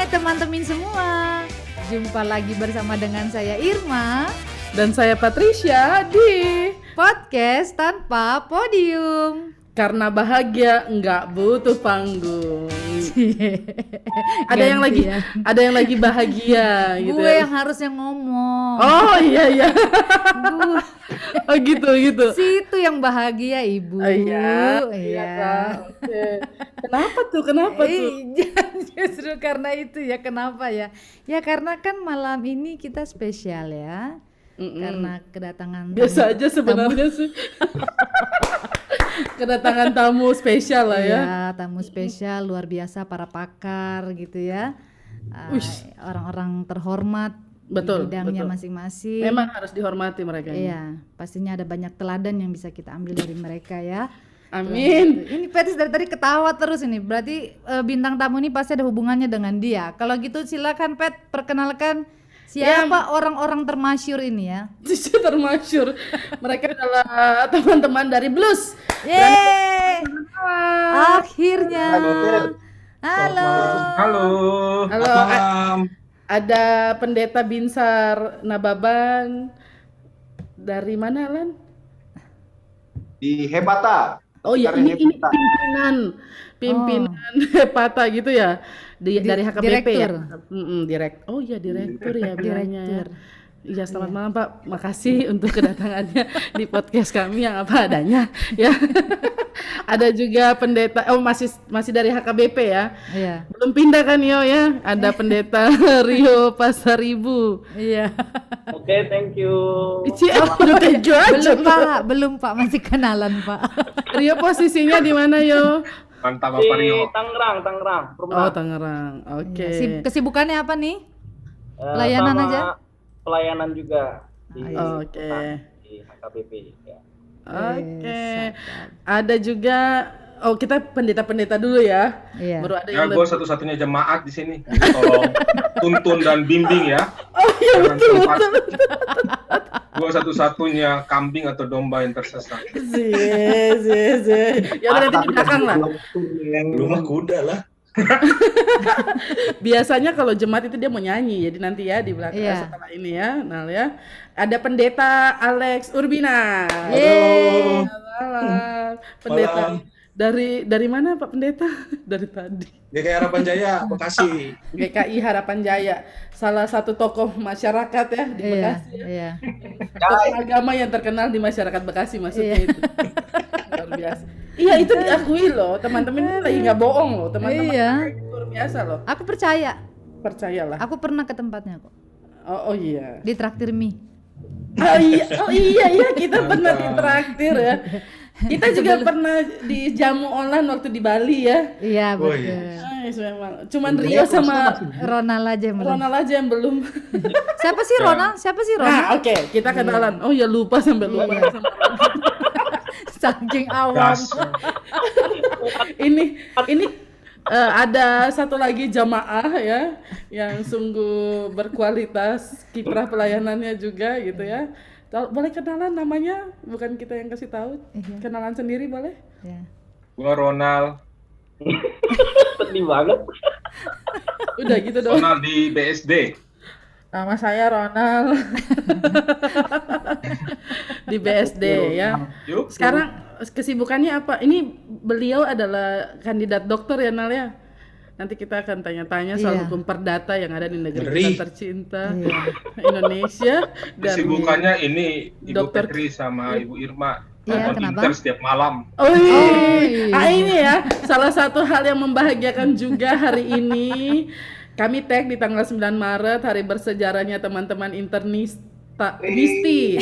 teman-teman semua, jumpa lagi bersama dengan saya Irma dan saya Patricia di Podcast Tanpa Podium. Karena bahagia nggak butuh panggung. Ada yang lagi bahagia gitu. Gue yang harusnya ngomong. Oh iya. Oh gitu. Situ yang bahagia ibu. Oh, iya. Oke. Kenapa tuh? Justru karena itu ya. Kenapa ya? Ya karena kan malam ini kita spesial ya. Karena kedatangan biasa aja sebenarnya sih. Kedatangan tamu spesial lah ya. Iya, tamu spesial luar biasa, para pakar gitu ya. Orang-orang terhormat betul, di bidangnya masing-masing. Memang harus dihormati mereka. Iya, pastinya ada banyak teladan yang bisa kita ambil dari mereka ya. Amin. Ini Petis dari tadi ketawa terus ini. Berarti bintang tamu ini pasti ada hubungannya dengan dia. Kalau gitu silakan Pet, perkenalkan siapa orang-orang termasyur ini ya? Termasyur. Mereka adalah teman-teman dari Blues. Yeay. Akhirnya. Halo. Ada Pendeta Binsar Nababan. Dari mana, Lan? Di Hepata. Oh iya, ini pimpinan Hepata gitu ya. Dari HKBP ya. Direktur ya bilangnya. Direktur. Iya, selamat malam Pak. Makasih untuk kedatangannya di podcast kami yang apa adanya ya. Ada juga pendeta masih dari HKBP ya. Iya. Belum pindah kan Yo ya. Ada pendeta Rio Pasaribu. Iya. Oke, thank you. Belum Pak, masih kenalan Pak. Rio posisinya di mana Yo? Mantap Bapak Rio. Tangerang. Oh, Tangerang. Oke. Kesibukannya apa nih? Pelayanan aja? Pelayanan juga di HKBP ya. Oke. Ada juga kita pendeta-pendeta dulu ya. Iya. Baru ada yang gue satu-satunya jemaat di sini. Tolong tuntun dan bimbing ya. Oh iya betul. Gue satu-satunya kambing atau domba yang tersesat. Ya udah nanti di belakang lah. Lu mah kuda lah. Biasanya kalau jemaat itu dia mau nyanyi, jadi nanti ya di belakang setelah ini ya. Nah ya, ada pendeta Alex Urbina. Yeay. Halo. Pendeta dari mana Pak Pendeta? Dari tadi. GKI Harapan Jaya, Bekasi. GKI Harapan Jaya, salah satu tokoh masyarakat ya di Bekasi. Iya. Tokoh agama yang terkenal di masyarakat Bekasi maksudnya itu. Luar biasa. Iya itu diakui loh, teman-teman lagi nggak bohong loh, teman-teman. Iya. Luar biasa loh. Aku percaya. Percayalah. Aku pernah ke tempatnya kok. Oh iya. Di traktir mie. Oh iya kita pernah ditraktir ya. Kita juga pernah di jamu online waktu di Bali ya. Iya betul. Oh, iya. Memang. Cuman Rio sama Ronald aja yang belum. Siapa sih Ronald? Nah, oke, kita kenalan. Oh ya lupa sampai lupa sama saking awam. Ini ada satu lagi jamaah ya yang sungguh berkualitas, kiprah pelayanannya juga gitu ya. Boleh kenalan namanya, bukan kita yang kasih tahu. Kenalan sendiri boleh? Ya. Gue Ronald. Sedih banget. Udah gitu dong. Ronald di BSD. Nama saya Ronald. Di BSD ya. Sekarang kesibukannya apa? Ini beliau adalah kandidat dokter ya Nal ya. Nanti kita akan tanya-tanya soal hukum perdata yang ada di negeri kita tercinta Indonesia. Dan kesibukannya ini Ibu Dokter Petri sama Ibu Irma. Iya, Nonton setiap malam. Ini ya salah satu hal yang membahagiakan juga hari ini. Kami tag di tanggal 9 Maret hari bersejarahnya teman-teman internista. Misti.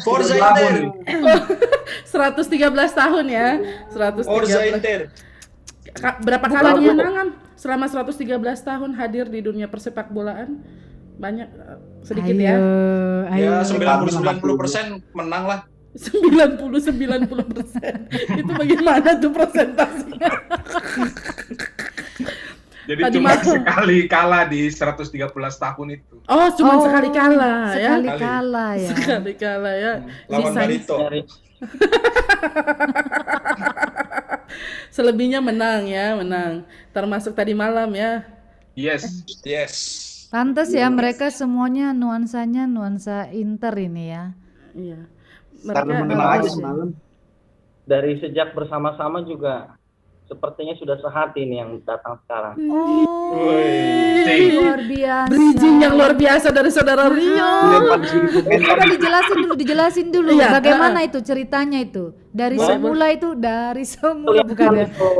Forza Inter. 113 tahun ya. 113. Forza Inter. Berapa kali kemenangan selama 113 tahun hadir di dunia persepak bolaan? Banyak sedikit ya. Ya 90% menang lah. 90%. Itu bagaimana tuh persentasinya? Jadi cuma sekali kalah di 113 tahun itu. Oh, cuma sekali kalah ya. Sekali kalah ya. Lawan Barito. Selebihnya menang ya, menang. Termasuk tadi malam ya. Yes. Yes. Pantes ya mereka semuanya nuansanya nuansa Inter ini ya. Iya. Karena Mereka menang aja bagus ya. semalam. Dari sejak bersama-sama juga sepertinya sudah sehati nih yang datang sekarang. Oh, Wih. luar biasa. bridging yang luar biasa dari saudara Rio. Dilempar di sini komentar. Coba dijelasin dulu Iya, bagaimana itu ceritanya itu. Dari Boleh, semula itu dari semula Kelihatan bukan ya. itu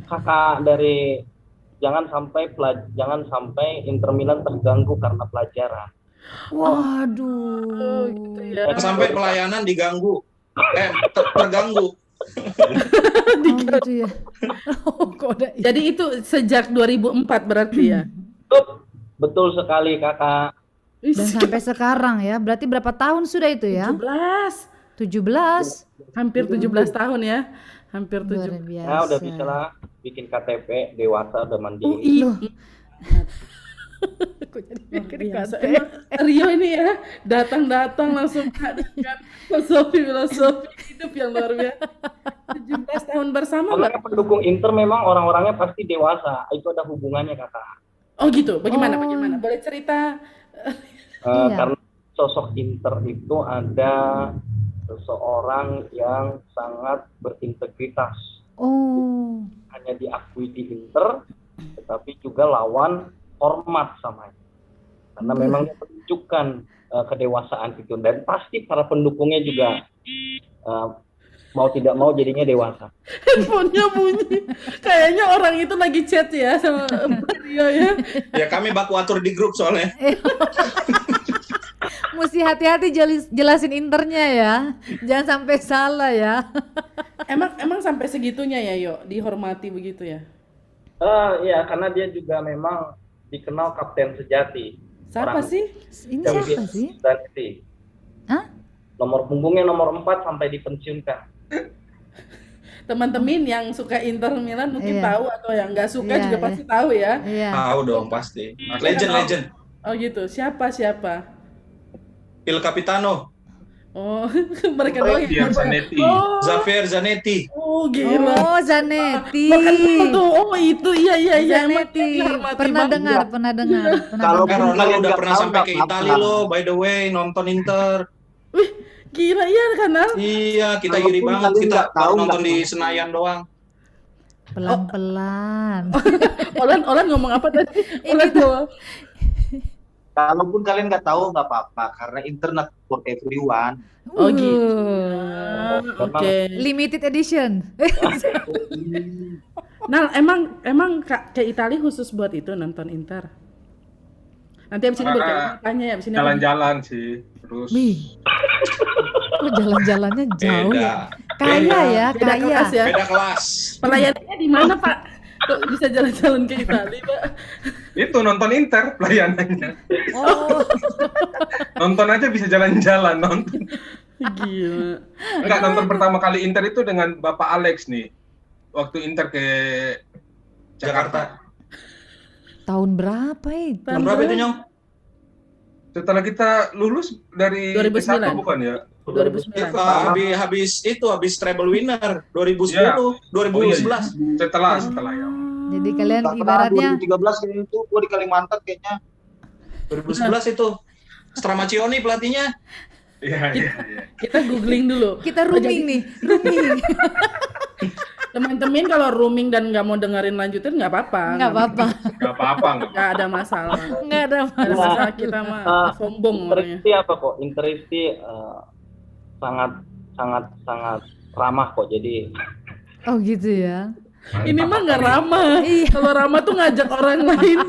kakak dari jangan sampai Inter Milan terganggu karena pelajaran. Waduh. Gitu ya. Sampai pelayanan diganggu. Terganggu. Oh gitu ya. Oh, kok ada Jadi itu sejak 2004 berarti ya. Betul sekali kakak. dan sampai sekarang ya. Berarti berapa tahun sudah itu ya? 17. 17. Hampir 17 tahun ya. Hampir Luar 17. biasa. Nah, udah bisa lah bikin KTP dewasa udah mandiri. Oh, iya. Kok jadi Luar mikir biasa. KTP? Emang Rio ini ya datang langsung dengan filosofi hidup yang luar biasa. 17 tahun bersama Karena Mbak. pendukung Inter memang orang-orangnya pasti dewasa. Itu ada hubungannya kakak. Oh gitu. Bagaimana? Oh. Bagaimana? Boleh cerita? Iya. Karena sosok Inter itu ada seseorang yang sangat berintegritas. Oh. Hanya diakui di Inter, tetapi juga lawan hormat sama. Karena memang dia menunjukkan kedewasaan itu. Dan pasti para pendukungnya juga mau tidak mau jadinya dewasa. Handphonenya bunyi. Kayaknya orang itu lagi chat ya sama Rio ya. Ya kami baku atur di grup soalnya. Mesti hati-hati jelasin internya ya. Jangan sampai salah ya. Emang sampai segitunya ya, Yo, dihormati begitu ya. Ya, karena dia juga memang dikenal kapten sejati. Siapa Orang sih? Ini yang siapa sih? Zanetti. Hah? Nomor punggungnya nomor 4 sampai dipensiunkan. Teman-teman yang suka Inter Milan mungkin Iya. tahu atau yang nggak suka Iya, juga iya. pasti tahu ya. Iya. Tahu dong pasti. Legend. Oh gitu. Siapa? Il Capitano, Oh, mereka doang Dia yang Zanetti. Oh, Xavier Zanetti. oh gila. Oh, Zanetti. Makan dulu tuh. Oh itu iya. Emang Zanetti. dihormati Pernah banget. dengar. Kalau Kan kalian Ronaldo udah nggak pernah tahu, sampai nggak ke apa-apa. Italia loh, by the way, nonton Inter. Wih, gila iya kan Al? Iya, kita Walaupun iri banget. kalian Kita nggak tahu, baru nonton nggak di apa-apa. Senayan doang. Pelan-pelan. Olan ngomong apa tadi? Olan doang. Kalaupun kalian nggak tahu nggak apa-apa karena internet for everyone. Oh gitu. Oke. Limited edition. Nah, emang ke Italia khusus buat itu nonton Inter. Nanti abis ini Karena tanya ya abis ini. Jalan-jalan sih. Terus Wih. Kok jalan-jalannya jauh Beda. ya? Kaya ya, Beda kaya. kelas ya. Beda kelas. Pelayanannya di mana Pak? Kok bisa jalan-jalan ke Italia Pak? itu nonton Inter pelayanannya. Oh. Nonton aja bisa jalan-jalan nonton. Gila. Enggak, nonton pertama kali Inter itu dengan Bapak Alex nih. Waktu Inter ke Jakarta. Tahun berapa itu? Tahun berapa itu, Nyong? Setelah kita lulus dari 2009. S1 bukan ya? 2009. Habis treble winner 2010, Iya. 2011. Setelah ya. Jadi kalian Tak pernah ibaratnya 2013 kayaknya itu gua di Kalimantan kayaknya. 2011 itu. Stramaccioni pelatihnya. Iya. Kita googling dulu. kita rooming nih, rooming. Teman-teman kalau rooming dan nggak mau dengerin lanjutin nggak apa-apa. Nggak apa-apa. Enggak apa-apa. Nggak ada masalah. Nggak ada Nggak ada masalah. masalah kita mah sombong orangnya. Interisti apa kok? Interisti sangat ramah kok. Jadi Oh gitu ya. Ini mah nggak ramah. Iya. Kalau ramah tuh ngajak orang lain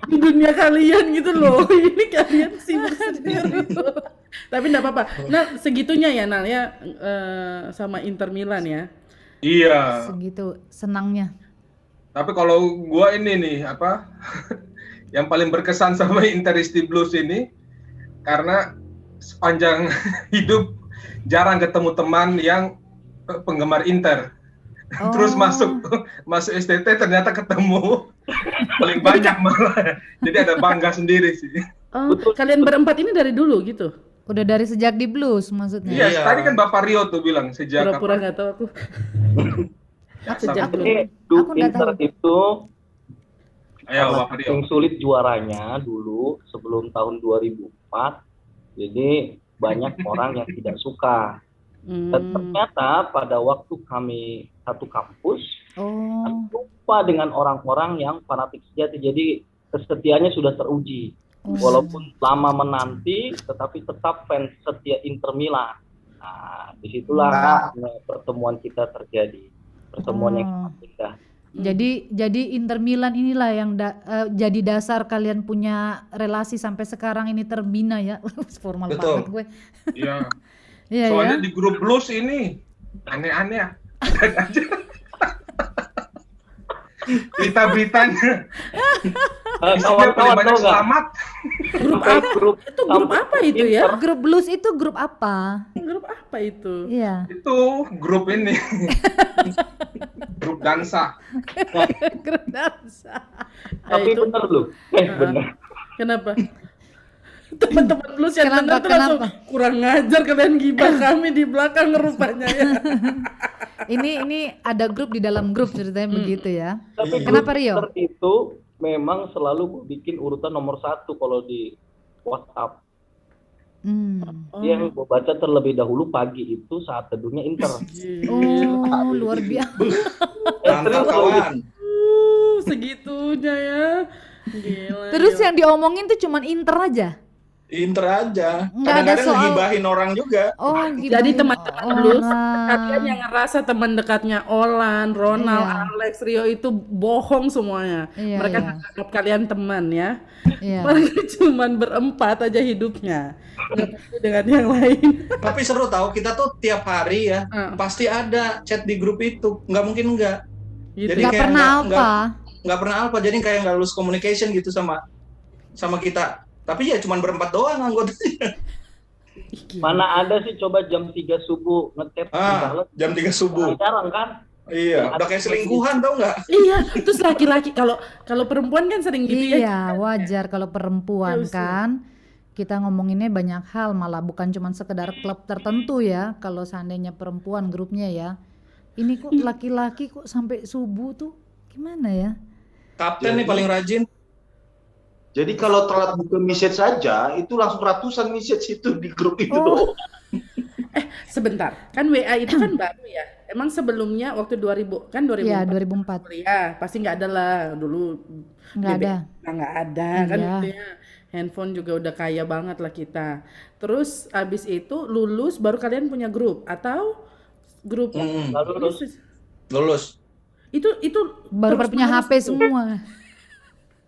di dunia kalian gitu loh. Ini kalian sibuk sendiri. Tapi nggak apa-apa. Nah segitunya ya Nal ya sama Inter Milan ya. Iya. Segitu senangnya. Tapi kalau gua ini nih apa? Yang paling berkesan sama Interisti Blues ini karena sepanjang hidup jarang ketemu teman yang penggemar Inter. Terus masuk STT ternyata ketemu paling banyak malah. Jadi ada bangga sendiri sih. Oh, kalian berempat ini dari dulu gitu? Udah dari sejak di blues maksudnya. Iya, Iya. tadi kan Bapak Rio tuh bilang sejak Pura-pura nggak tahu aku. Sejak dulu. tapi Aku nggak Inter tahu. itu Ayo, Karena Bapak Rio. yang sulit juaranya dulu sebelum tahun 2004, jadi banyak orang yang tidak suka. Dan ternyata pada waktu kami satu kampus, kami lupa dengan orang-orang yang fanatik sejati. Jadi kesetiaannya sudah teruji. Walaupun lama menanti, tetapi tetap fans setia Inter Milan. Nah, disitulah pertemuan kita terjadi. Pertemuan yang sangat indah. Jadi Inter Milan inilah yang jadi dasar kalian punya relasi sampai sekarang ini terbina ya. Formal Betul. banget gue. Iya. Iya Soalnya ya. di grup blues ini aneh-aneh ya. Ada aja. Berita-beritanya. Isinya paling Kawan-kawan banyak tahu nggak? selamat. Grup Itu grup apa itu ya? Grup blues itu grup apa? Grup apa itu? Iya. Itu grup ini. Grup dansa. Grup dansa. Tapi itu benar loh. Benar. kenapa? Teman-teman blues yang Kenapa, dengar tuh langsung kenapa? kurang ngajar kalian gibah kami di belakang rupanya ya. Ini ada grup di dalam grup ceritanya begitu ya. Tapi Kenapa, grup Rio? Inter itu memang selalu bikin urutan nomor 1 kalau di WhatsApp. Yang gue baca terlebih dahulu pagi itu saat teduhnya Inter. Oh, luar biasa. Mantap kawan. Segitunya ya. Gila. Terus yang diomongin tuh cuman Inter aja. Inter aja. Nggak ada Kadang-kadang soal- ngegibahin orang juga. Oh, Jadi teman-teman blues, orang. kalian yang ngerasa teman dekatnya Olan, Ronald, Iya. Alex, Rio itu bohong semuanya. Iya, Mereka iya. anggap kalian teman ya. Iya. Mereka cuman berempat aja hidupnya. Nggak peduli dengan yang lain. Tapi seru tahu kita tuh tiap hari ya pasti ada chat di grup itu. Nggak mungkin enggak. Gitu. Jadi Nggak kayak pernah apa. nggak pernah apa. Jadi kayak nggak lose communication gitu sama kita. Tapi ya cuman berempat doang anggotanya. Mana ada sih coba jam 3 subuh nge-tap Jam 3 subuh. Jarang kan? Iya, udah kayak selingkuhan tau nggak? Iya, terus laki-laki kalau perempuan kan sering gitu ya. Iya, wajar kalau perempuan Terus, kan. Kita ngomonginnya banyak hal, malah bukan cuma sekedar klub tertentu ya. Kalau seandainya perempuan grupnya ya. Ini kok laki-laki kok sampai subuh tuh gimana ya? Kapten nih paling rajin. Jadi kalau telat buka message saja, itu langsung ratusan message itu di grup itu. Sebentar, kan WA itu kan baru ya. Emang sebelumnya waktu 2000 kan 2004 Iya, 2004. kuliah pasti nggak ada lah dulu. Nggak ada. Nggak ada kan Iya. gitu ya. Handphone juga udah kaya banget lah kita. Terus abis itu lulus baru kalian punya grup atau grup Lalu Lulus. itu Baru terus punya menerus HP tuh. semua.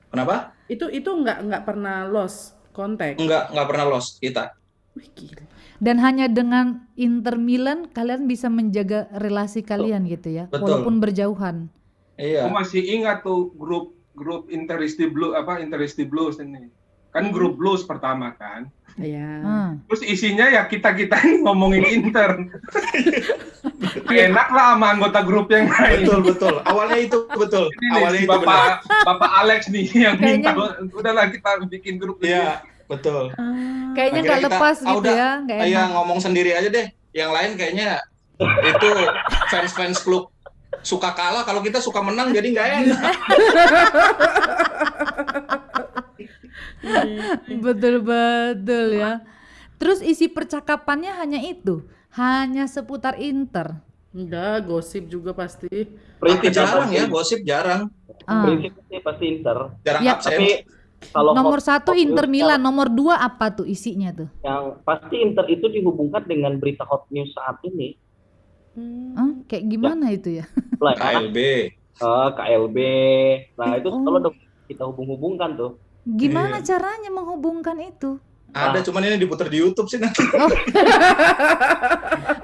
Kenapa? Itu nggak pernah lost kontak. Nggak pernah lost kita. Wih, gila. Dan hanya dengan Inter Milan kalian bisa menjaga relasi kalian gitu ya, Betul. walaupun berjauhan. Iya. Aku masih ingat tuh grup Interisti Blues ini. Kan grup blues pertama kan. Iya. Terus isinya ya kita-kita ngomongin Inter. Enak lah sama anggota grup yang lain. Betul. Awalnya itu betul. Ini Awalnya si itu benar. Bapak Alex nih yang minta Kayaknya- udahlah kita bikin grup ini. Iya, betul. Kayaknya nggak Akhirnya kita, lepas gitu udah, ya, nggak Iya, enak. ngomong sendiri aja deh. Yang lain kayaknya itu fans klub suka kalah, kalau kita suka menang jadi nggak enak. Betul ya. Terus isi percakapannya hanya itu, hanya seputar Inter. Enggak, gosip juga pasti. Tapi jarang ya, gosip jarang. prinsipnya sih pasti Inter. Jarang Ya, absen. Tapi kalau Nomor hot- 1 hot Inter news Milan, nomor 2 apa tuh isinya tuh? yang pasti Inter itu dihubungkan dengan berita hot news saat ini. Kayak gimana itu ya? Lah, KLB. KLB. Nah, itu selalu kita hubung-hubungkan tuh. Gimana caranya menghubungkan itu? Ada, cuman ini diputar di YouTube sih nanti.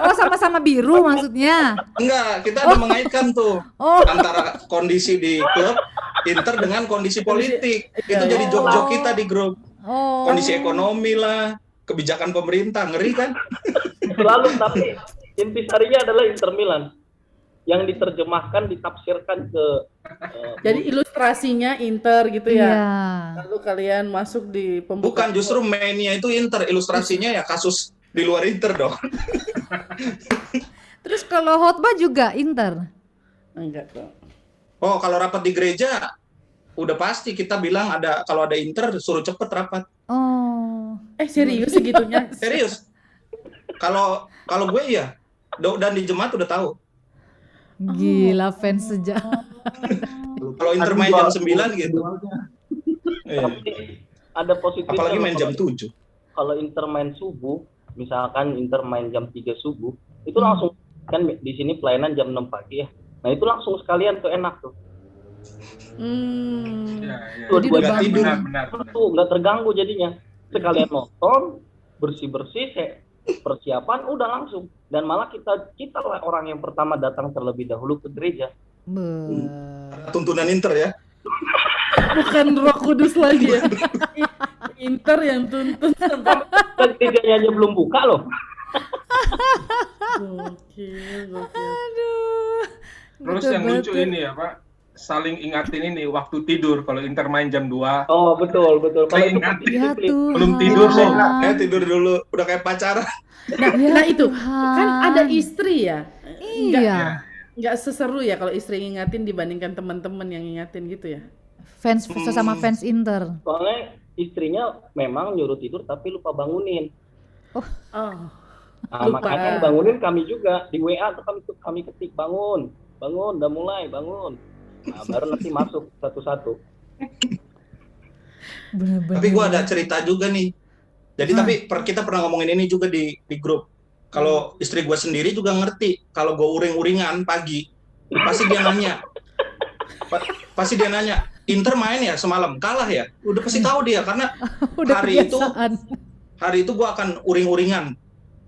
Oh, sama-sama biru maksudnya. Enggak, kita ada mengaitkan tuh Oh. antara kondisi di klub Inter dengan kondisi politik. Itu jadi jok-jok kita di grup. Oh. Kondisi ekonomi lah, kebijakan pemerintah, ngeri kan? Selalu, tapi intisarinya adalah Inter Milan yang diterjemahkan, ditafsirkan ke Jadi ilustrasinya Inter gitu ya. Iya. Lalu kalian masuk di pembukaan. Bukan, justru mainnya itu Inter, ilustrasinya ya kasus di luar Inter dong. Terus kalau khotbah juga Inter. Enggak dong. Oh, kalau rapat di gereja, udah pasti kita bilang kalau ada Inter suruh cepet rapat. Oh. Serius segitunya? Serius. Kalau gue iya. Dan di Jemaat udah tahu. Gila fans sejak. Kalau Inter main jam 9 gitu. Tapi ada positifnya. Apalagi main jam 7. Kalau Inter main subuh, misalkan Inter main jam 3 subuh, itu langsung kan di sini pelayanan jam 6 pagi ya. Nah, itu langsung sekalian tuh enak tuh. Jadi udah tidur. Tuh nggak terganggu jadinya. Sekalian nonton, bersih-bersih, persiapan udah langsung. Dan malah kita lah orang yang pertama datang terlebih dahulu ke gereja. Tuntunan Inter ya. Bukan Roh Kudus lagi ya. Inter yang tuntun sampai Dan gerejanya aja belum buka loh. gokil. Aduh. Terus yang lucu ini ya Pak, saling ingatin ini waktu tidur kalau Inter main jam 2. Oh betul. Kalau itu ingatin. Ya Tuhan. Belum tidur sih. Tidur dulu, udah kayak pacaran. Nah itu kan ada istri ya. Iya. Nggak seseru ya kalau istri ngingatin dibandingkan teman-teman yang ngingatin gitu ya. Fans sesama fans Inter. soalnya istrinya memang nyuruh tidur tapi lupa bangunin. Oh. Nah, Lupa. makanya bangunin kami juga di WA tuh kami ketik bangun, udah mulai bangun. Nah, baru nanti masuk satu-satu. Bener-bener. Tapi gue ada cerita juga nih. Jadi tapi kita pernah ngomongin ini juga di grup. Kalau istri gue sendiri juga ngerti. Kalau gue uring-uringan pagi, pasti dia nanya. Pasti dia nanya, Inter main ya semalam, kalah ya? Udah pasti tahu dia karena Udah hari itu gue akan uring-uringan.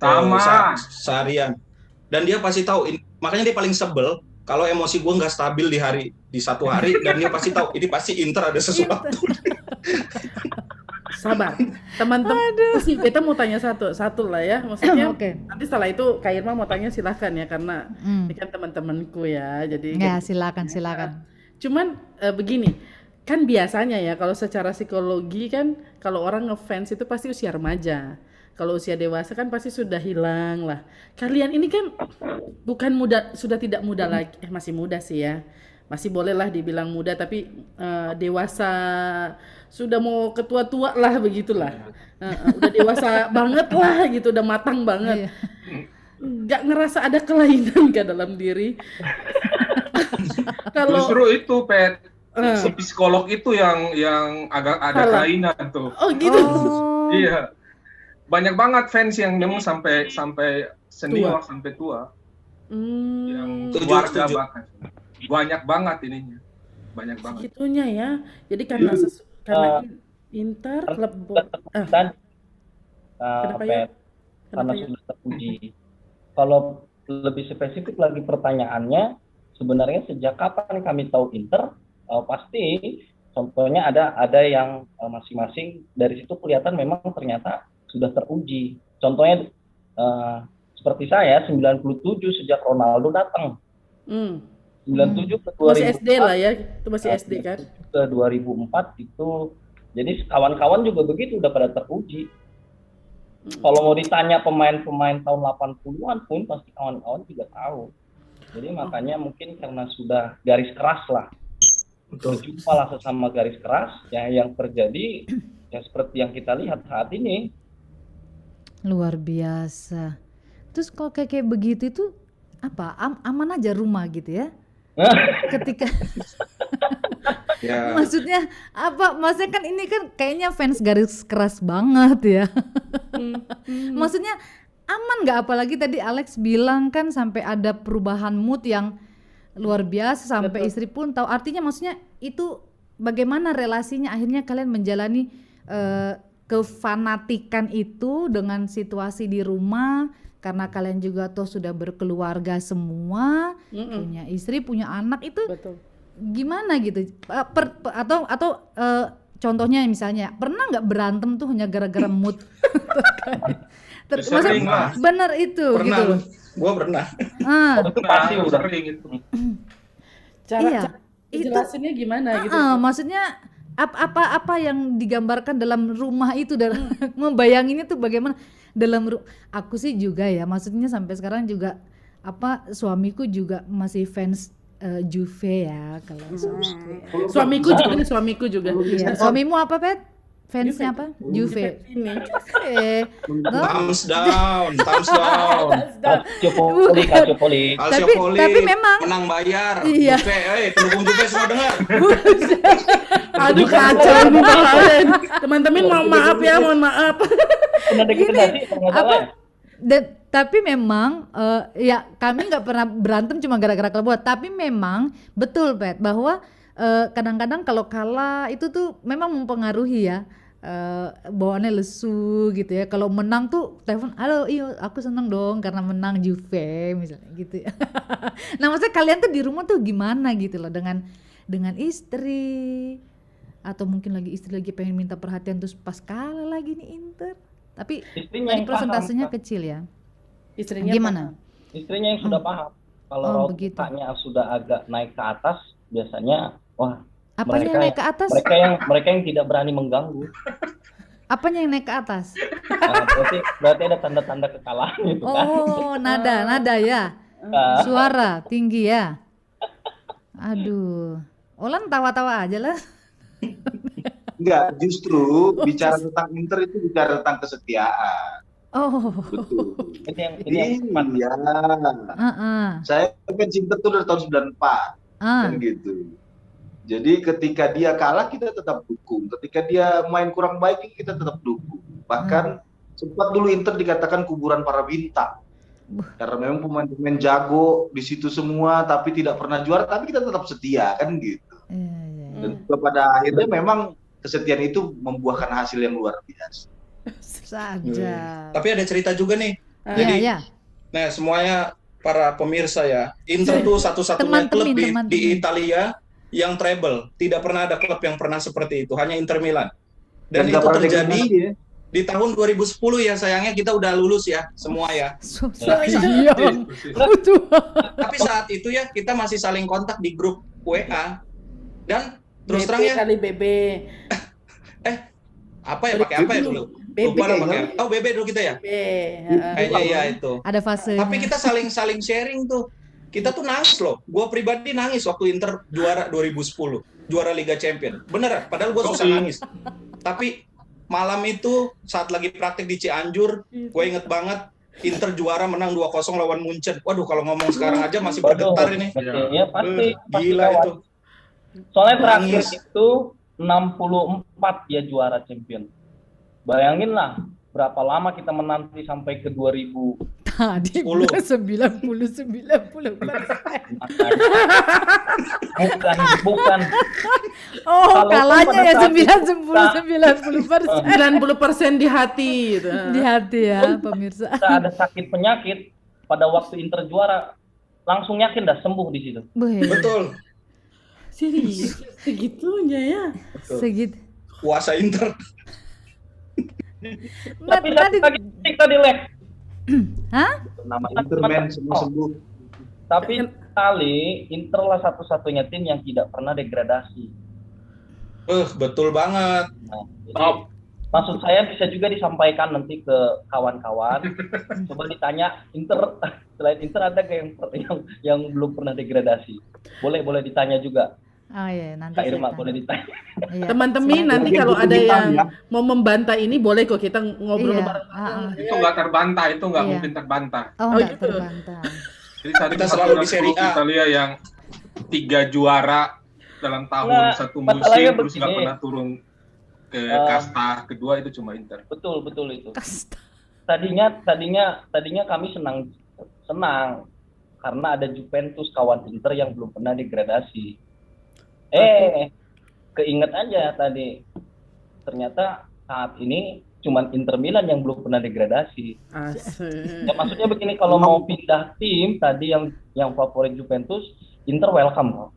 Sama. Seharian. Dan dia pasti tahu. Makanya dia paling sebel kalau emosi gue nggak stabil di satu hari, dan dia pasti tahu ini pasti Inter ada sesuatu. Sabar, teman-teman. Sih, kita mau tanya satu lah ya. Maksudnya nanti setelah itu Kak Irma mau tanya silahkan ya, karena ini kan teman-temanku ya. Jadi ya silakan. Cuman begini, kan biasanya ya kalau secara psikologi kan kalau orang ngefans itu pasti usia remaja. Kalau usia dewasa kan pasti sudah hilang lah. Kalian ini kan bukan muda, sudah tidak muda lagi, masih muda sih ya. Masih boleh lah dibilang muda, tapi dewasa, sudah mau ketua-tua lah begitulah. Udah dewasa banget lah gitu, udah matang banget. Nggak ngerasa ada kelainan ke dalam diri. Kalau justru itu Pet, si psikolog itu yang agak ada kelainan tuh. Oh gitu. Iya. Banyak banget fans yang memang sampai senior sampai tua. Yang keluarga bahkan. Banyak banget ininya. Banyak banget. Segitunya ya. Jadi karena Inter klub kenapa ya? Karena sudah teruji. Kalau lebih spesifik lagi pertanyaannya, sebenarnya sejak kapan kami tahu Inter? Pasti contohnya ada yang masing-masing dari situ kelihatan memang ternyata sudah teruji. Contohnya seperti saya 97 sejak Ronaldo datang. 97 ke 2004. Masih SD lah ya, itu masih SD kan. Ke 2004 itu, jadi kawan-kawan juga begitu udah pada teruji. Kalau mau ditanya pemain-pemain tahun 80-an pun pasti kawan-kawan juga tahu. Jadi makanya mungkin karena sudah garis keras lah. Berjumpa lah sesama garis keras yang terjadi ya seperti yang kita lihat saat ini. Luar biasa. Terus kalau kayak begitu itu apa? Aman aja rumah gitu ya? Ketika Ya. maksudnya apa? Maksudnya kan ini kan kayaknya fans garis keras banget ya. Maksudnya aman nggak? Apalagi tadi Alex bilang kan sampai ada perubahan mood yang luar biasa sampai istri pun tahu. Artinya maksudnya itu bagaimana relasinya akhirnya kalian menjalani kefanatikan itu dengan situasi di rumah, karena kalian juga toh sudah berkeluarga semua, punya istri, punya anak itu. Betul. Gimana gitu? Atau contohnya misalnya pernah nggak berantem tuh hanya gara-gara mood? Sering lah. Bener itu Pernah, gitu loh. Gua pernah. Itu pasti udah sering itu. Cara jelasinnya gimana gitu? Maksudnya apa yang digambarkan dalam rumah itu, dalam membayanginnya tuh bagaimana dalam aku sih juga ya, maksudnya sampai sekarang juga suamiku juga masih fans Juve ya kalau Solskjaer. Suamiku juga. Iya. Suamimu apa, Pet? Fansnya apa? Juve. Ini. Thumbs down. Calciopoli. Tapi memang menang bayar. Iya. Juve, pendukung Juve semua dengar. Aduh kacau ini kalian. Teman-teman mohon maaf. Pernah degradasi nggak salah. Tapi memang ya kami nggak pernah berantem cuma gara-gara klub. Tapi memang betul, Pet, bahwa kadang-kadang kalau kalah itu tuh memang mempengaruhi ya. Bawaannya lesu gitu ya. Kalau menang tuh telepon, halo iyo aku seneng dong karena menang Juve misalnya gitu ya. Nah maksudnya kalian tuh di rumah tuh gimana gitu loh dengan istri, atau mungkin istri lagi pengen minta perhatian terus pas kalah lagi nih Inter, tapi Istrinya tadi yang persentasenya paham, kecil ya. Istrinya Gimana? Istrinya yang sudah paham. Kalau raut mukanya sudah agak naik ke atas, biasanya wah. Apanya yang naik ke atas? Mereka yang tidak berani mengganggu. Apanya yang naik ke atas? Nah, berarti ada tanda-tanda kekalahan itu kan. Oh, nada ya. Suara tinggi ya. Aduh. Olan tawa-tawa aja lah. Enggak, justru bicara tentang Inter itu bicara tentang kesetiaan. Oh. Betul. Ini yang iya. Saya kan Inter tuh dari tahun 94. Kan gitu. Jadi ketika dia kalah kita tetap dukung, ketika dia main kurang baik kita tetap dukung. Bahkan sempat dulu Inter dikatakan kuburan para bintang. Karena memang pemain-pemain jago di situ semua tapi tidak pernah juara, tapi kita tetap setia kan gitu. Dan pada akhirnya memang kesetiaan itu membuahkan hasil yang luar biasa. Saja. Tapi ada cerita juga nih. Jadi nah semuanya para pemirsa ya, Inter tuh satu-satunya klub di Italia yang treble. Tidak pernah ada klub yang pernah seperti itu, hanya Inter Milan. Dan itu terjadi di tahun 2010 ya, sayangnya kita udah lulus ya semua ya. Tapi saat itu ya kita masih saling kontak di grup WA. Dan terus terang ya kali BB. Apa ya, pakai apa ya dulu? Lupa pakai. Oh, BB dulu kita ya? Kayaknya ya itu. Ada fase. Tapi kita saling sharing tuh. Kita tuh nangis loh. Gue pribadi nangis waktu Inter juara 2010, juara Liga Champion. Bener, padahal gue susah nangis. Tapi malam itu saat lagi praktek di Cianjur, gue inget banget Inter juara menang 2-0 lawan Munchen. Waduh, kalau ngomong sekarang aja masih bergetar ini. Ya pasti. Gila itu. Soalnya terakhir itu 64 ya juara Champion. Bayangin lah berapa lama kita menanti sampai ke 2000. Tadi 90. Bukan. Oh, kalahnya ya 90% di hati gitu. Di hati ya, pemirsa. Kita ada sakit penyakit pada waktu Inter juara, langsung yakin dah sembuh di situ. Betul. Serius, segitunya ya. Segitu. Kuasa Inter. Tapi tadi Lek. Hah? Nama Interman sembuh. Tapi kali Inter lah satu-satunya tim yang tidak pernah degradasi. Betul banget. Nah, jadi, maksud saya bisa juga disampaikan nanti ke kawan-kawan. Coba ditanya Inter, selain Inter ada yang belum pernah degradasi. Boleh ditanya juga. Oh iya, nanti Kak Irma boleh ditanya. Iya. Teman-teman nanti kalau ada yang mau membantah ini boleh kok kita ngobrol bareng. Itu nggak terbantah, itu nggak mungkin terbantah. Oh nggak terbantah. Jadi tadi kita selalu di Serie A. Italia yang 3 juara dalam tahun satu musim terus nggak pernah turun ke kasta kedua, itu cuma Inter. Betul itu. Tadinya kami senang karena ada Juventus kawan Inter yang belum pernah degradasi. Keinget aja tadi, ternyata saat ini cuman Inter Milan yang belum pernah degradasi. Ya, maksudnya begini, kalau mau pindah tim tadi yang favorit Juventus, Inter welcome kok.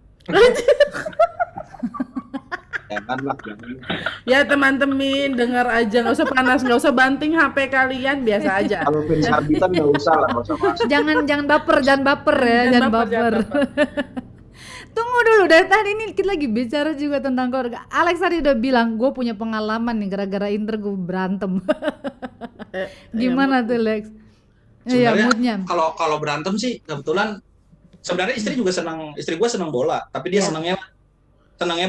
Janganlah. Ya teman-teman, dengar aja, nggak usah panas, nggak usah banting HP kalian, biasa aja. Kalau fans habitan nggak usah lah, nggak usah masuk. Jangan baper ya, jangan baper. Tunggu dulu, dari tadi ini kita lagi bicara juga tentang keluarga. Alex tadi udah bilang, gue punya pengalaman nih gara-gara Inter gue berantem. Gimana tuh Lex? Iya, moodnya. Kalau berantem sih kebetulan Sebenarnya istri gue senang bola, tapi dia senangnya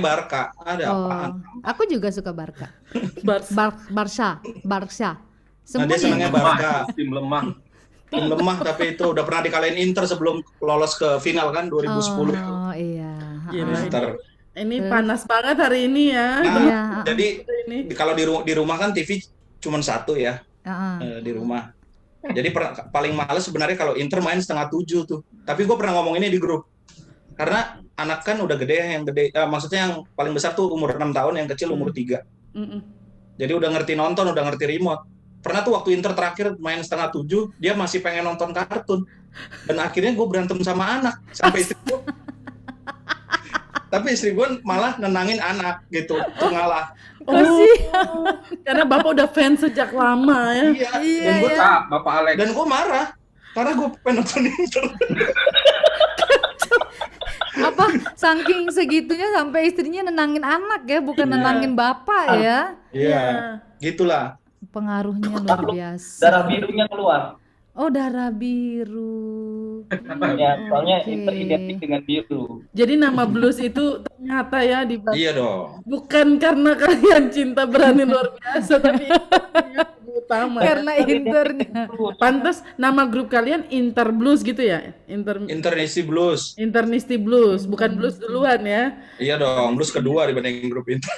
Barca. Ada apaan? Aku juga suka Barca. Barca. Nah, dia senangnya Barca. Tim lemah. Tim lemah, tapi itu udah pernah dikalahin Inter sebelum lolos ke final kan 2010. Oh iya. Inter. Ini panas banget hari ini ya. Nah, jadi kalau di rumah kan TV cuma satu ya. Di rumah. Jadi paling males sebenarnya kalau Inter main 6:30 tuh. Tapi gue pernah ngomong ini di grup. Karena anak kan udah gede, yang gede maksudnya yang paling besar tuh umur 6 tahun, yang kecil umur 3. Jadi udah ngerti nonton, udah ngerti remote. Pernah tuh waktu Inter terakhir main 6:30, dia masih pengen nonton kartun. Dan akhirnya gue berantem sama anak sampai istri gue. Tapi istri gue malah nenangin anak gitu, tuh ngalah. Karena bapak udah fans sejak lama ya. Iya. Dan gue Bapak Alex. Dan gue marah karena gue pengen nonton Inter. Apa saking segitunya sampai istrinya nenangin anak ya, bukan nenangin bapak ya. Iya. Gitulah. Pengaruhnya luar biasa. Darah birunya keluar. Oh, darah biru. Ya, soalnya Inter identik dengan biru. Jadi nama blues itu ternyata ya Iya dong. bukan karena kalian cinta berani luar biasa, tapi utama Karena Internya. Pantas nama grup kalian Inter Blues gitu ya? Internisty Blues. Internisty Blues, bukan blues duluan ya. Iya dong, blues kedua dibanding grup Inter.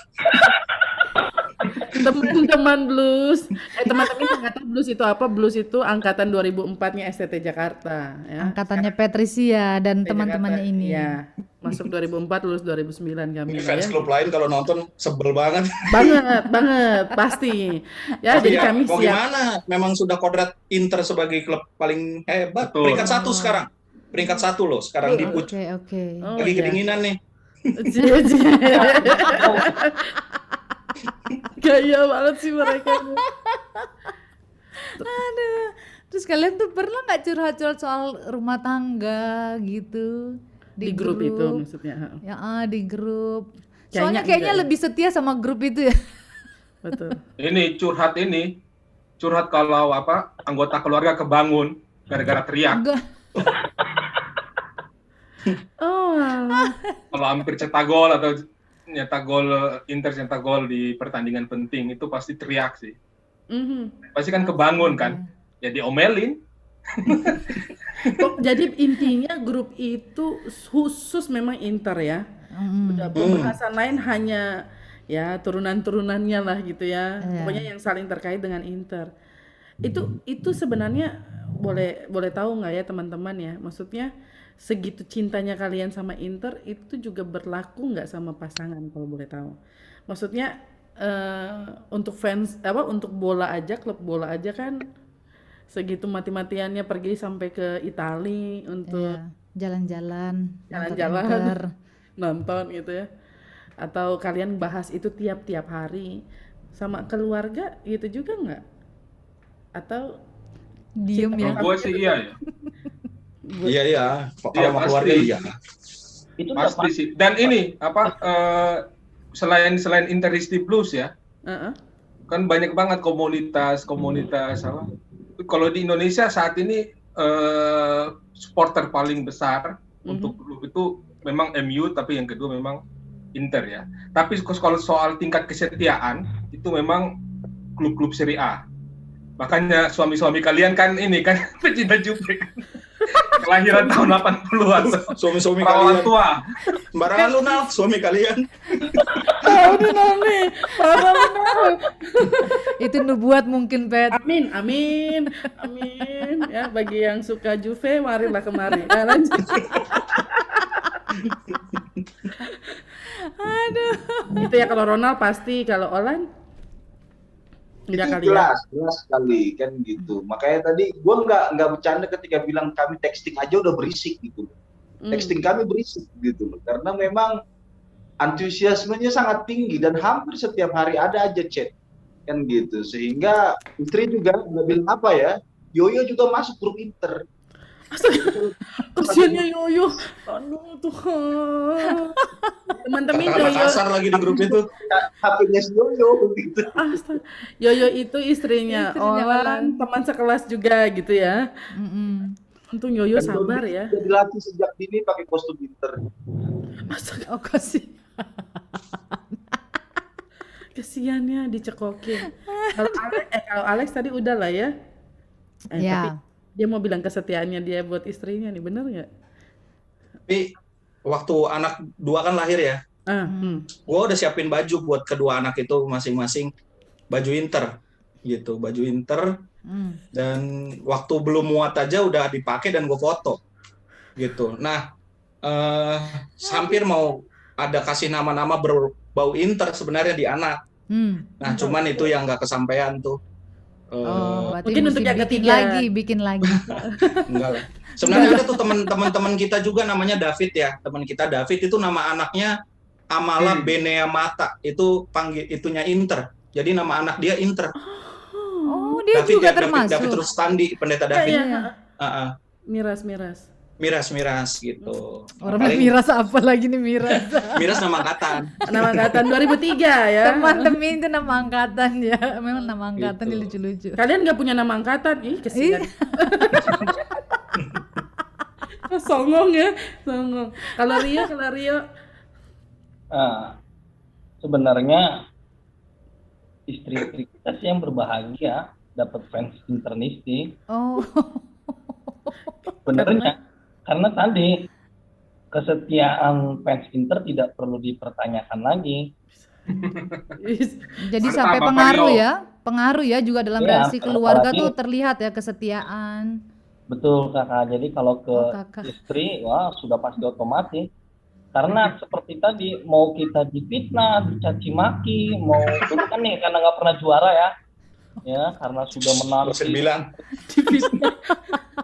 Teman-teman blues, teman-teman yang nggak tahu blues itu apa? Blues itu angkatan 2004-nya STT Jakarta ya. Angkatannya Patricia dan teman-temannya ini. Ya, masuk 2004, lulus 2009 kami Fans ya. klub lain kalau nonton sebel banget. Banget, pasti. Ya, Tapi jadi ya, kami mau siap. gimana? Memang sudah kodrat Inter sebagai klub paling hebat. Betul. Peringkat 1 sekarang. Peringkat 1 loh sekarang di PUJ. Oke. Oh, Lagi iya. kedinginan nih. Gaya banget sih mereka. Aduh. Terus kalian tuh pernah nggak curhat-curhat soal rumah tangga gitu Di grup itu maksudnya. Ya, di grup. Kayaknya Soalnya kayaknya enggak. lebih setia sama grup itu ya. Betul. Curhat kalau anggota keluarga kebangun gara-gara teriak. Enggak. Oh. Kalau hampir cetak gol atau nyetak gol Inter nyetak gol di pertandingan penting itu pasti teriak sih. Pasti kan kebangun kan. Ya diomelin. Jadi intinya grup itu khusus memang Inter ya. Udah pembahasan lain hanya ya turunan-turunannya lah gitu ya. Pokoknya yang saling terkait dengan Inter. Itu sebenarnya boleh tahu nggak ya teman-teman ya? Maksudnya segitu cintanya kalian sama Inter itu juga berlaku nggak sama pasangan kalau boleh tahu? Maksudnya untuk fans untuk bola aja, klub bola aja kan segitu mati-matiannya pergi sampai ke Italia untuk jalan-jalan nonton gitu ya. Atau kalian bahas itu tiap-tiap hari sama keluarga gitu juga nggak? Atau diem ya? Gue sih iya ya. Iya. Kalau sama keluarga iya. Itu Pasti sih. Dan ini selain Internisty Blues ya, kan banyak banget komunitas kalau di Indonesia saat ini supporter paling besar untuk klub itu memang MU, tapi yang kedua memang Inter ya. Tapi kalau soal tingkat kesetiaan itu memang klub-klub Serie A. Makanya suami-suami kalian kan ini kan pecinta Juve kan. Kelahiran tahun 80-an. Suami-suami Perawan kalian. tua. Sembarangan lu Nal, suami kalian. Itu nubuat mungkin, Pet. Amin. Ya, bagi yang suka Juve, marilah kemari. Nah, lanjut. Aduh. Itu ya kalau Ronald pasti, kalau Olan enggak Itu kali ya. jelas sekali kan gitu. Makanya tadi gue nggak bercanda ketika bilang kami texting aja udah berisik gitu. Texting kami berisik gitu loh. Karena memang antusiasmenya sangat tinggi dan hampir setiap hari ada aja chat kan gitu. Sehingga istri juga nggak bilang apa ya, Yoyo juga masuk grup Inter. Kasiannya Yoyo. Aduh Tuhan. Teman-teman Kata-kata Yoyo. kasar lagi di grup itu. HP-nya si Yoyo gitu. Astaga. Yoyo itu istrinya Olan, teman sekelas juga gitu ya. Untung Yoyo sabar ya. Dia dilatih sejak dini pakai kostum Inter. Oh, kasihannya dicekokin. Kalau Alex tadi udah lah ya. Tapi dia mau bilang kesetiaannya dia buat istrinya nih, bener nggak? Tapi waktu anak 2 kan lahir ya, gue udah siapin baju buat kedua anak itu masing-masing baju Inter gitu, baju Inter. Dan waktu belum muat aja udah dipakai dan gue foto gitu. Nah, hampir mau ada kasih nama-nama berbau Inter sebenarnya di anak. Nah, cuman itu yang nggak kesampaian tuh. Mungkin untuk yang ketiga bikin lagi. Enggak lah. Sebenarnya ada tuh teman-teman kita juga namanya David ya. Teman kita David itu nama anaknya Amala Benea Mata. Itu panggil itunya Inter. Jadi nama anak dia Inter. Oh, dia David juga termasuk. David Rustandi, pendeta David. Miras gitu. Orang miras apa lagi nih miras? Miras nama angkatan. Nama angkatan 2003 ya. Teman-teman itu nama angkatan ya. Memang nama angkatan gitu. Lucu-lucu. Kalian nggak punya nama angkatan? Ih, kesian. Songong ya, songong. Kalau Rio. Sebenarnya istri kita sih yang berbahagia dapat fans internisti. Oh. Sebenarnya karena tadi kesetiaan fans Inter tidak perlu dipertanyakan lagi. Jadi sampai pengaruh ya juga dalam reaksi keluarga tuh terlihat ya kesetiaan. Betul kakak. Jadi kalau ke istri, wah sudah pasti otomatis. Karena seperti tadi mau kita difitnah, dicaci maki, mau dulu kan nih karena nggak pernah juara ya karena sudah menang. 9.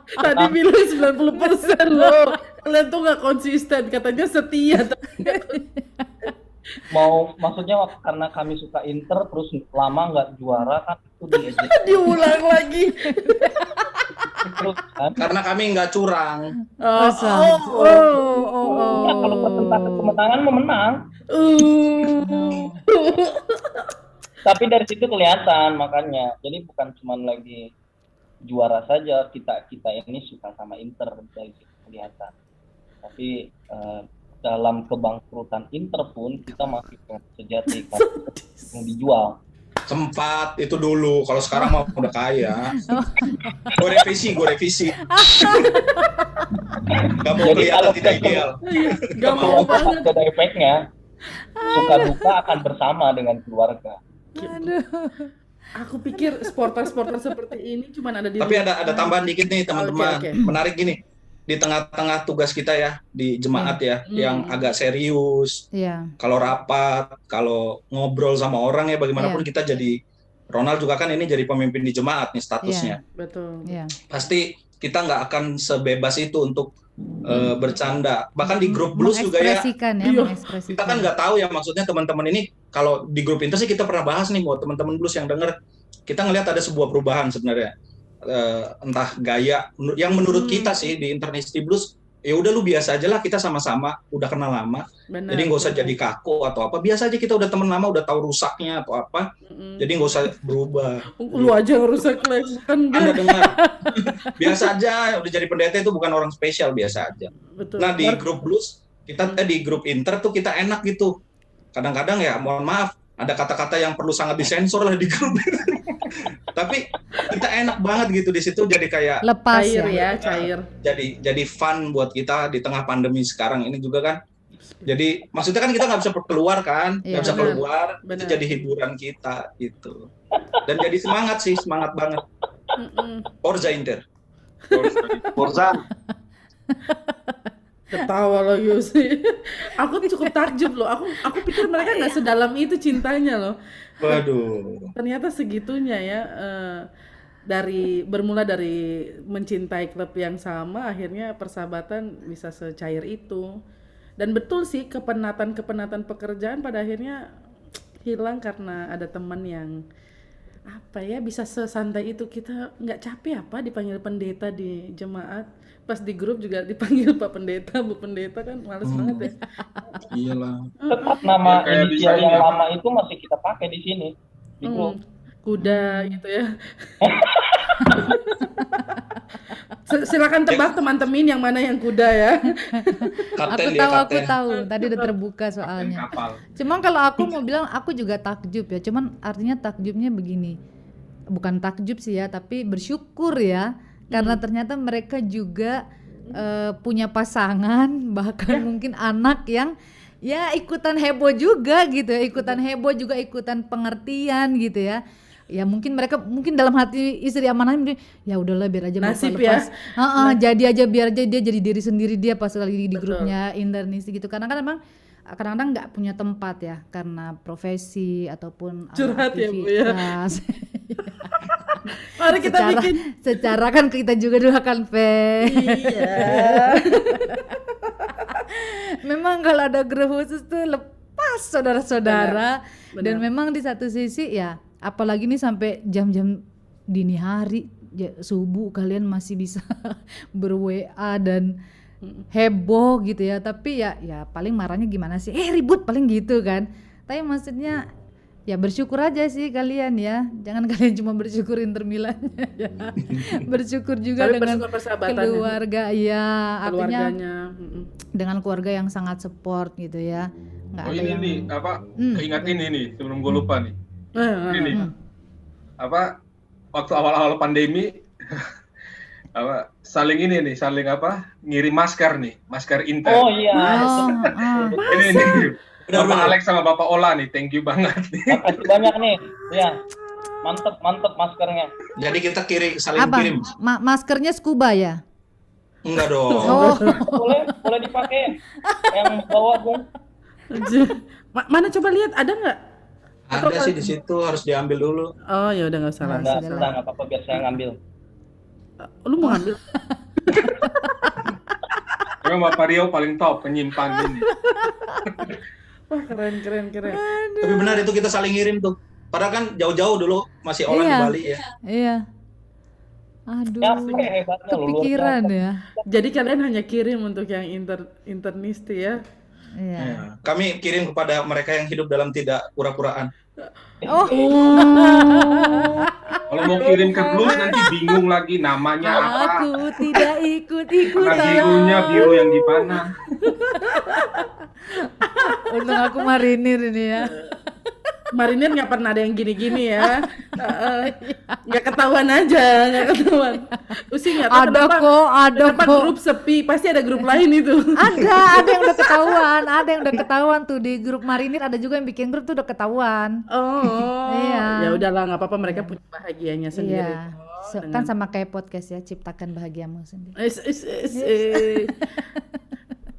Tadi bilang 90% loh. Kalian tuh nggak konsisten, katanya setia. Maksudnya karena kami suka Inter terus lama nggak juara kan itu diejek. Diulang lagi. Terus, kan? Karena kami nggak curang. Ya, kalau persentase kemenangan memenang. Tapi dari situ kelihatan makanya. Jadi bukan cuma lagi juara saja kita ini suka sama Inter dari situ kelihatan. Tapi dalam kebangkrutan Inter pun kita masih sejati yang dijual. Sempat itu dulu, kalau sekarang mah udah kaya. Gue revisi. Gak mau kelihatan tidak ideal. Gak mau banget. Ada efeknya. Suka duka akan bersama dengan keluarga. Aduh. Aku pikir supporter seperti ini cuma ada di. Tapi ada tambahan dikit nih teman-teman. Okay. Menarik gini. Di tengah-tengah tugas kita ya di jemaat yang agak serius. Kalau rapat, kalau ngobrol sama orang ya bagaimanapun kita jadi Ronald juga kan ini jadi pemimpin di jemaat nih statusnya. Betul. Pasti kita nggak akan sebebas itu untuk bercanda. Bahkan di grup blues juga ya. Kita kan nggak tahu ya maksudnya teman-teman ini kalau di grup Inter sih kita pernah bahas nih buat teman-teman blues yang denger. Kita ngelihat ada sebuah perubahan sebenarnya. Entah gaya yang menurut kita sih di Internisti Blues ya udah lu biasa aja lah, kita sama-sama udah kenal lama. Jadi nggak usah jadi kaku atau apa, biasa aja kita udah temen lama, udah tahu rusaknya atau apa. Jadi nggak usah berubah. Lu aja rusak lagi kan. Anda dengar. Biasa aja, udah jadi pendeta itu bukan orang spesial, biasa aja. Betul. Nah di grup blues kita di grup Inter tuh kita enak gitu. Kadang-kadang ya mohon maaf ada kata-kata yang perlu sangat disensor lah di grup. Tapi kita enak banget gitu di situ, jadi kayak lepas cair. Jadi fun buat kita di tengah pandemi sekarang ini juga kan. Jadi maksudnya kan kita nggak bisa keluar kan, nggak bisa keluar, itu jadi hiburan kita gitu. Dan jadi semangat banget. Forza Inter. Forza. Ketawa lagi sih. Aku cukup takjub loh. Aku pikir mereka nggak sedalam itu cintanya loh. Waduh. Ternyata segitunya ya. Bermula dari mencintai klub yang sama, akhirnya persahabatan bisa secair itu. Dan betul sih kepenatan pekerjaan pada akhirnya hilang karena ada teman yang bisa sesantai itu. Kita nggak capek dipanggil pendeta di jemaat, pas di grup juga dipanggil Pak Pendeta, Bu Pendeta, kan males banget ya. Iyalah. Tetap nama inisial yang lama itu masih kita pakai di sini di grup. kuda gitu ya. Silakan tebak teman-teman yang mana yang kuda ya. Aku tahu. Tadi udah terbuka soalnya. Cuman kalau aku mau bilang aku juga takjub ya. Cuman artinya takjubnya begini. Bukan takjub sih ya, tapi bersyukur ya. Karena ternyata mereka juga punya pasangan, bahkan mungkin anak yang ya ikutan heboh juga gitu ya. Ikutan heboh juga, ikutan pengertian gitu ya. Ya mungkin mereka dalam hati istri amanah ya udahlah biar aja nasib lepas. Ya. Jadi aja biar aja dia jadi diri sendiri dia pas lagi di grupnya Internisti gitu. Karena kan emang kadang-kadang nggak punya tempat ya karena profesi ataupun curhat aktivitas. Ya, Bu, ya. Mari kita bikin secara kan kita juga dulu akan Iya. Memang kalau ada grup khusus tuh lepas saudara-saudara. Dan memang di satu sisi ya apalagi nih sampai jam-jam dini hari subuh kalian masih bisa ber-WA dan heboh gitu ya. Tapi ya paling marahnya gimana sih? Ribut paling gitu kan. Tapi maksudnya ya bersyukur aja sih kalian ya. Jangan kalian cuma bersyukur Inter Milannya ya. Bersyukur juga dengan keluarga ya. Artinya dengan keluarga yang sangat support gitu ya. Nggak ada ini yang... nih ingat ini nih sebelum gue lupa nih. Ini waktu awal-awal pandemi saling ngirim masker Inter. Oh iya. Ini Bapak Alex sama Bapak Ola nih, thank you banget nih. Makasih banyak nih. Ya. Mantep maskernya. Jadi kita saling kirim. Maskernya scuba ya? Enggak dong. Boleh dipakai. Yang bawa Bung. Mana coba lihat ada nggak? Ada sih di situ, harus diambil dulu. Oh ya udah nggak salah. Nggak apa-apa biar saya ngambil. Lu mau ngambil? Memang Bapak Rio paling top penyimpan ini. Wah keren. Tapi benar itu kita saling ngirim tuh. Padahal kan jauh-jauh dulu masih orang di Bali ya. Iya. Aduh. Kepikiran ya. Jadi kalian hanya kirim untuk yang internisti ya. Iya. Kami kirim kepada mereka yang hidup dalam tidak pura-puraan. Oh. Kalau mau kirim ke Blues nanti bingung lagi namanya apa. Aku tidak ikut-ikutan. Birunya biru yang di mana? Untung aku marinir ini ya. Marinir nggak pernah ada yang gini-gini ya. Nggak ketahuan aja, nggak ketahuan. Usi nggak tahu kenapa grup sepi, pasti ada grup lain itu. Ada yang udah ketahuan tuh di grup Marinir, ada juga yang bikin grup tuh udah ketahuan. Oh, iya. Ya udahlah nggak apa-apa, mereka punya bahagianya sendiri. Iya. Kan sama kayak podcast ya, ciptakan bahagiamu sendiri.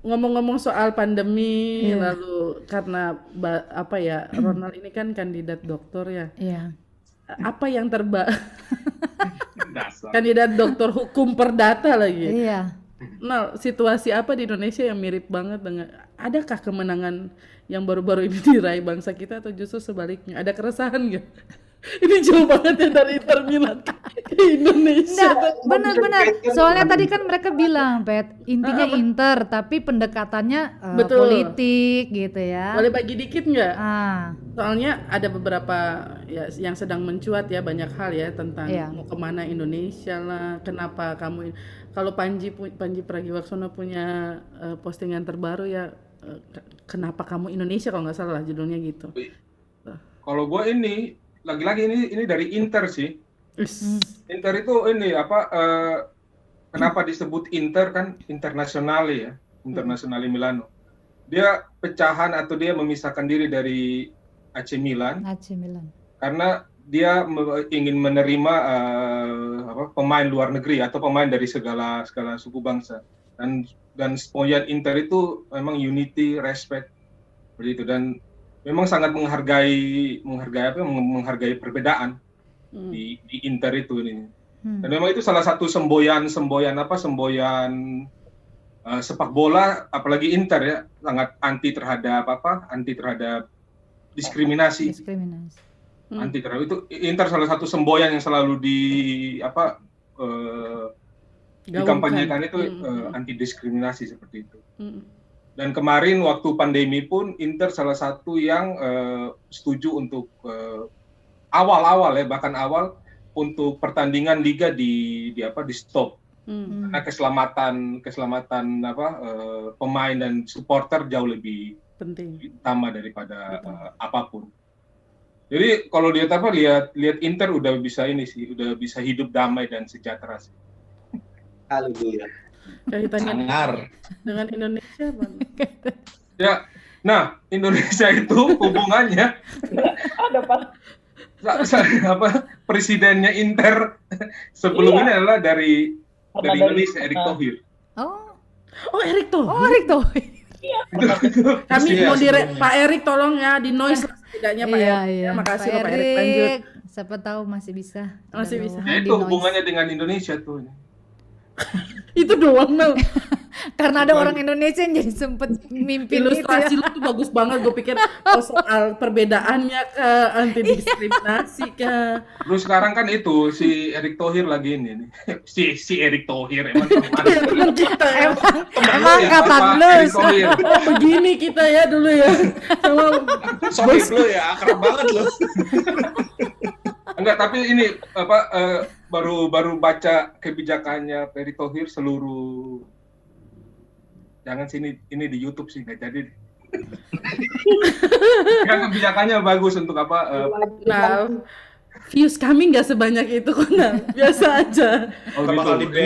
Ngomong-ngomong soal pandemi, lalu karena Ronald ini kan kandidat doktor ya. Iya. Apa yang kandidat doktor hukum perdata lagi. Iya. Nah, situasi apa di Indonesia yang mirip banget dengan, adakah kemenangan yang baru-baru ini diraih bangsa kita atau justru sebaliknya? Ada keresahan nggak? Ini jauh banget ya dari Inter Milan ke Indonesia. Benar. Soalnya tadi kan mereka bilang, intinya Inter, tapi pendekatannya politik gitu ya. Boleh bagi dikit nggak? Soalnya ada beberapa ya yang sedang mencuat ya, banyak hal ya tentang mau kemana Indonesia lah. Kenapa kamu? Kalau Panji Pragiwaksono punya postingan terbaru ya, kenapa kamu Indonesia kalau nggak salah judulnya gitu. Kalau gue ini lagi-lagi ini dari Inter sih. Inter itu kenapa disebut Inter kan Internazionale ya, Internazionale Milano. Dia pecahan atau dia memisahkan diri dari AC Milan. Karena dia ingin menerima pemain luar negeri atau pemain dari segala suku bangsa. Dan semboyan Inter itu memang unity, respect begitu, dan memang sangat menghargai perbedaan di Inter itu ini. Dan memang itu salah satu semboyan sepak bola, apalagi Inter ya, sangat anti terhadap diskriminasi. Anti terhadap itu, Inter salah satu semboyan yang selalu dikampanyekan itu anti diskriminasi seperti itu. Dan kemarin waktu pandemi pun Inter salah satu yang setuju untuk awal-awal ya, bahkan awal untuk pertandingan liga di stop. Karena keselamatan pemain dan supporter jauh lebih penting, utama daripada apapun. Jadi kalau lihat Inter udah bisa hidup damai dan sejahtera sih. Haleluya. Kaitannya dengan Indonesia, Bang. Ya, nah Indonesia itu hubungannya Ada Pak. Presidennya Inter sebelum ini adalah dari Indonesia, Erick Thohir. Oh, Erick Thohir. Kami mau Pak Erick tolong ya di noise setidaknya Pak Erick. Iya. Makasih Pak Pak Erick, lanjut. Siapa tahu masih bisa. Ya, itu hubungannya dengan Indonesia tuh. Itu doang, Mel. Karena ada orang Indonesia yang jadi sempet mimpin Ilustrasi itu ya. lu tuh bagus banget. Gue pikir soal perbedaannya ke anti diskriminasi ke. Terus sekarang kan itu si Erick Thohir lagi ini nih. Si Erick Thohir emang teman kita Emang kata blues. begini kita ya dulu ya. Sohib lu ya, akrab banget lu. Enggak, tapi ini baru baca kebijakannya Erick Thohir seluruh. Jangan sini ini di YouTube sih, nggak jadi. Yang kebijakannya bagus untuk Nah, views kami nggak sebanyak itu kok, nah. Biasa aja. Oh gitu.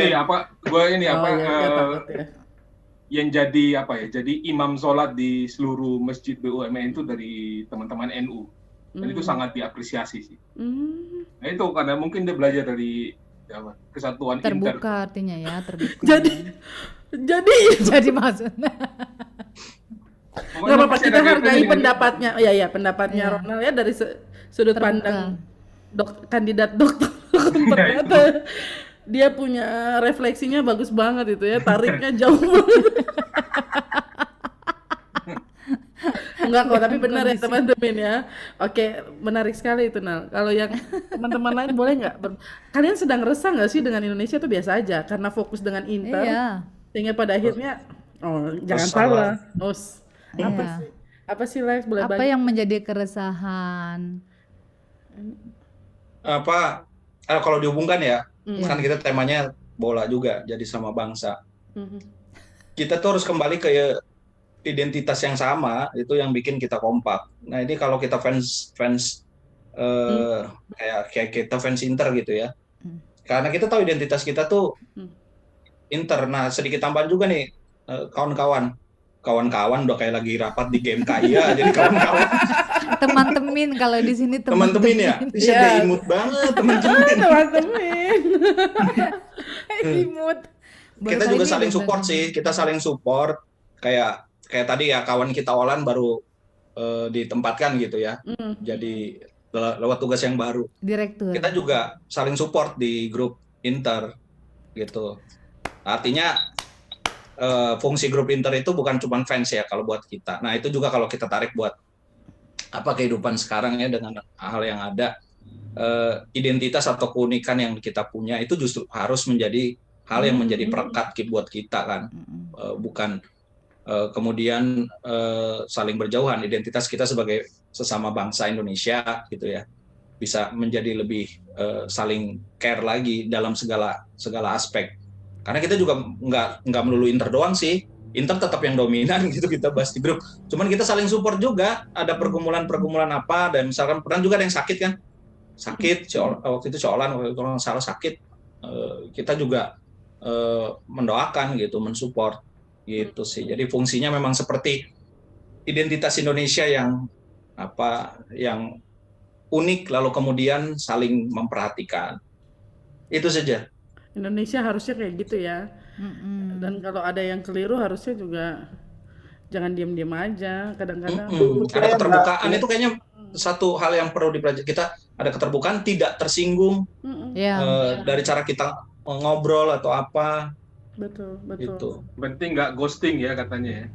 Yang jadi jadi imam sholat di seluruh masjid BUMN itu dari teman-teman NU. Dan itu sangat diapresiasi sih. Nah itu karena mungkin dia belajar dari kesatuan terbuka Inter. Artinya ya, terbuka. Jadi maksudnya. Nggak apa-apa, kita hargai pendapatnya. Iya, pendapatnya Ronald ya dari sudut pandang kandidat dokter. Ternyata dia punya refleksinya bagus banget itu ya, tariknya jauh banget. Enggak kok, tapi benar ya teman-teman ya. Oke, menarik sekali itu, Nal. Kalau yang teman-teman lain boleh nggak? Kalian sedang resah nggak sih dengan Indonesia tuh biasa aja karena fokus dengan Inter. Iya. Sehingga pada akhirnya jangan salah. Apa sih Lex, boleh apa yang menjadi keresahan? Kalau dihubungkan ya, kan kita temanya bola juga, jadi sama bangsa. Kita tuh harus kembali ke identitas yang sama, itu yang bikin kita kompak. Nah ini kalau kita fans kayak kita fans Inter gitu ya, karena kita tahu identitas kita tuh Inter. Nah sedikit tambahan juga nih, kawan-kawan udah kayak lagi rapat di GMKI ya, jadi kawan-kawan. Teman-teman kalau di sini teman-teman ya, bisa imut banget teman-teman. Imut. Kita juga saling support sih, kita saling support kayak tadi ya, kawan kita Olan baru ditempatkan gitu ya, jadi lewat tugas yang baru. Direktur. Kita juga saling support di grup Inter gitu. Artinya fungsi grup Inter itu bukan cuma fans ya kalau buat kita. Nah itu juga kalau kita tarik buat kehidupan sekarang ya, dengan hal yang ada, identitas atau keunikan yang kita punya itu justru harus menjadi hal yang menjadi perekat buat kita kan, bukan kemudian saling berjauhan. Identitas kita sebagai sesama bangsa Indonesia gitu ya, bisa menjadi lebih saling care lagi dalam segala aspek. Karena kita juga nggak melulu Inter doang sih, Inter tetap yang dominan gitu, kita bahas di grup. Cuman kita saling support juga, ada pergumulan apa, dan misalkan pernah juga ada yang sakit kan, waktu itu Colan kalau nggak salah sakit, kita juga mendoakan gitu, mensupport gitu sih. Jadi fungsinya memang seperti identitas Indonesia yang unik, lalu kemudian saling memperhatikan. Itu saja. Indonesia harusnya kayak gitu ya. Dan kalau ada yang keliru harusnya juga jangan diam-diam aja. Kadang-kadang ada keterbukaan, itu kayaknya satu hal yang perlu dipelajari. Kita ada keterbukaan, tidak tersinggung dari cara kita ngobrol atau apa. Betul. Itu penting, nggak ghosting ya katanya ya.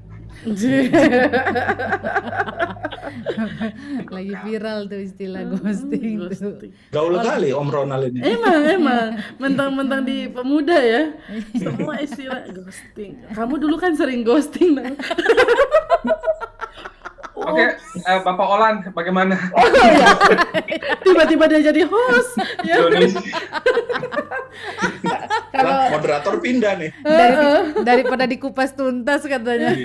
Lagi viral tuh istilah ghosting. Gaul kali Om Ronald ini. Emang mentang-mentang di pemuda ya, semua istilah ghosting. Kamu dulu kan sering ghosting. Oke, Bapak Olan, bagaimana? Oh iya. Tiba-tiba dia jadi host. Ya. Kalau moderator pindah nih. Daripada dikupas tuntas katanya.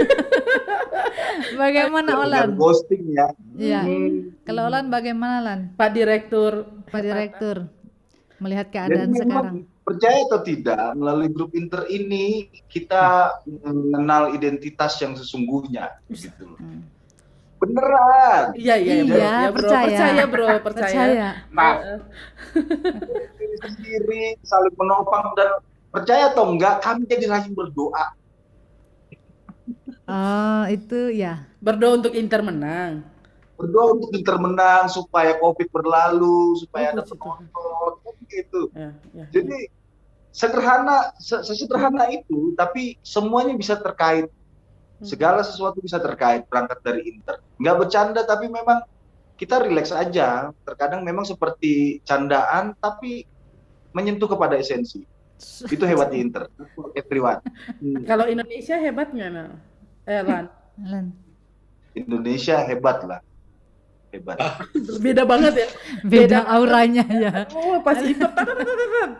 Bagaimana Olan? Ghosting ya. Iya. Kalau Olan bagaimana Lan? Pak Direktur melihat keadaan Jadi sekarang. Percaya atau tidak, melalui grup Inter ini kita mengenal identitas yang sesungguhnya, gitu. Beneran. Iya, bro. Percaya. Nah, diri sendiri saling menopang dan percaya atau enggak, kami jadi rajin berdoa. Itu ya. Berdoa untuk Inter menang. Berdoa untuk Inter menang supaya COVID berlalu, supaya ada penonton, gitu. Ya. Jadi sesederhana itu, tapi semuanya bisa terkait. Segala sesuatu bisa terkait, berangkat dari Inter. Nggak bercanda, tapi memang kita rileks aja. Terkadang memang seperti candaan, tapi menyentuh kepada esensi. Itu hebatnya Inter. Everyone. Kalau Indonesia hebat nggak, Lan? Indonesia hebat lah. Hebat. Beda banget ya. Beda auranya ya. Oh, pas Inter.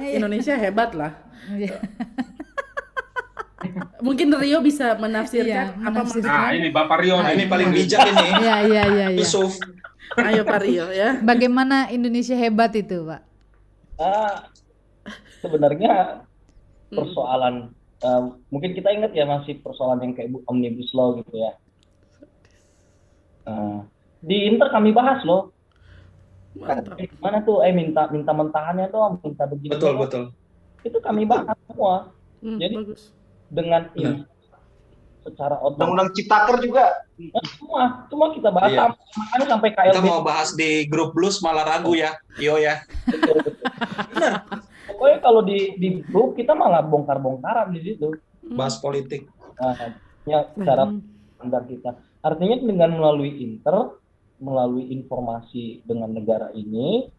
Indonesia hebat lah. Mungkin Rio bisa menafsirkan apa maksudnya. Nah, ini Bapak Rio. Nah, ini paling bijak ini. Iya. Yusuf. Ayo Pak Rio ya. Bagaimana Indonesia hebat itu, Pak? Sebenarnya persoalan mungkin kita ingat ya, masih persoalan yang kayak Omnibus Law gitu ya. Di Inter kami bahas loh. Mana tuh minta mentahannya tuh, minta begini. Betul. Itu kami bahas semua. Jadi bagus. Dengan ini secara Undang-undang Ciptaker juga. Semua kita bahas. Iya. Makanya sampai KLB. Kita mau bahas di grup blues malah ragu ya. Iyo ya. Benar. Pokoknya kalau di grup kita malah bongkar-bongkaran di situ. Bahas politik. Cara pandang kita. Artinya dengan melalui Inter, melalui informasi dengan negara ini,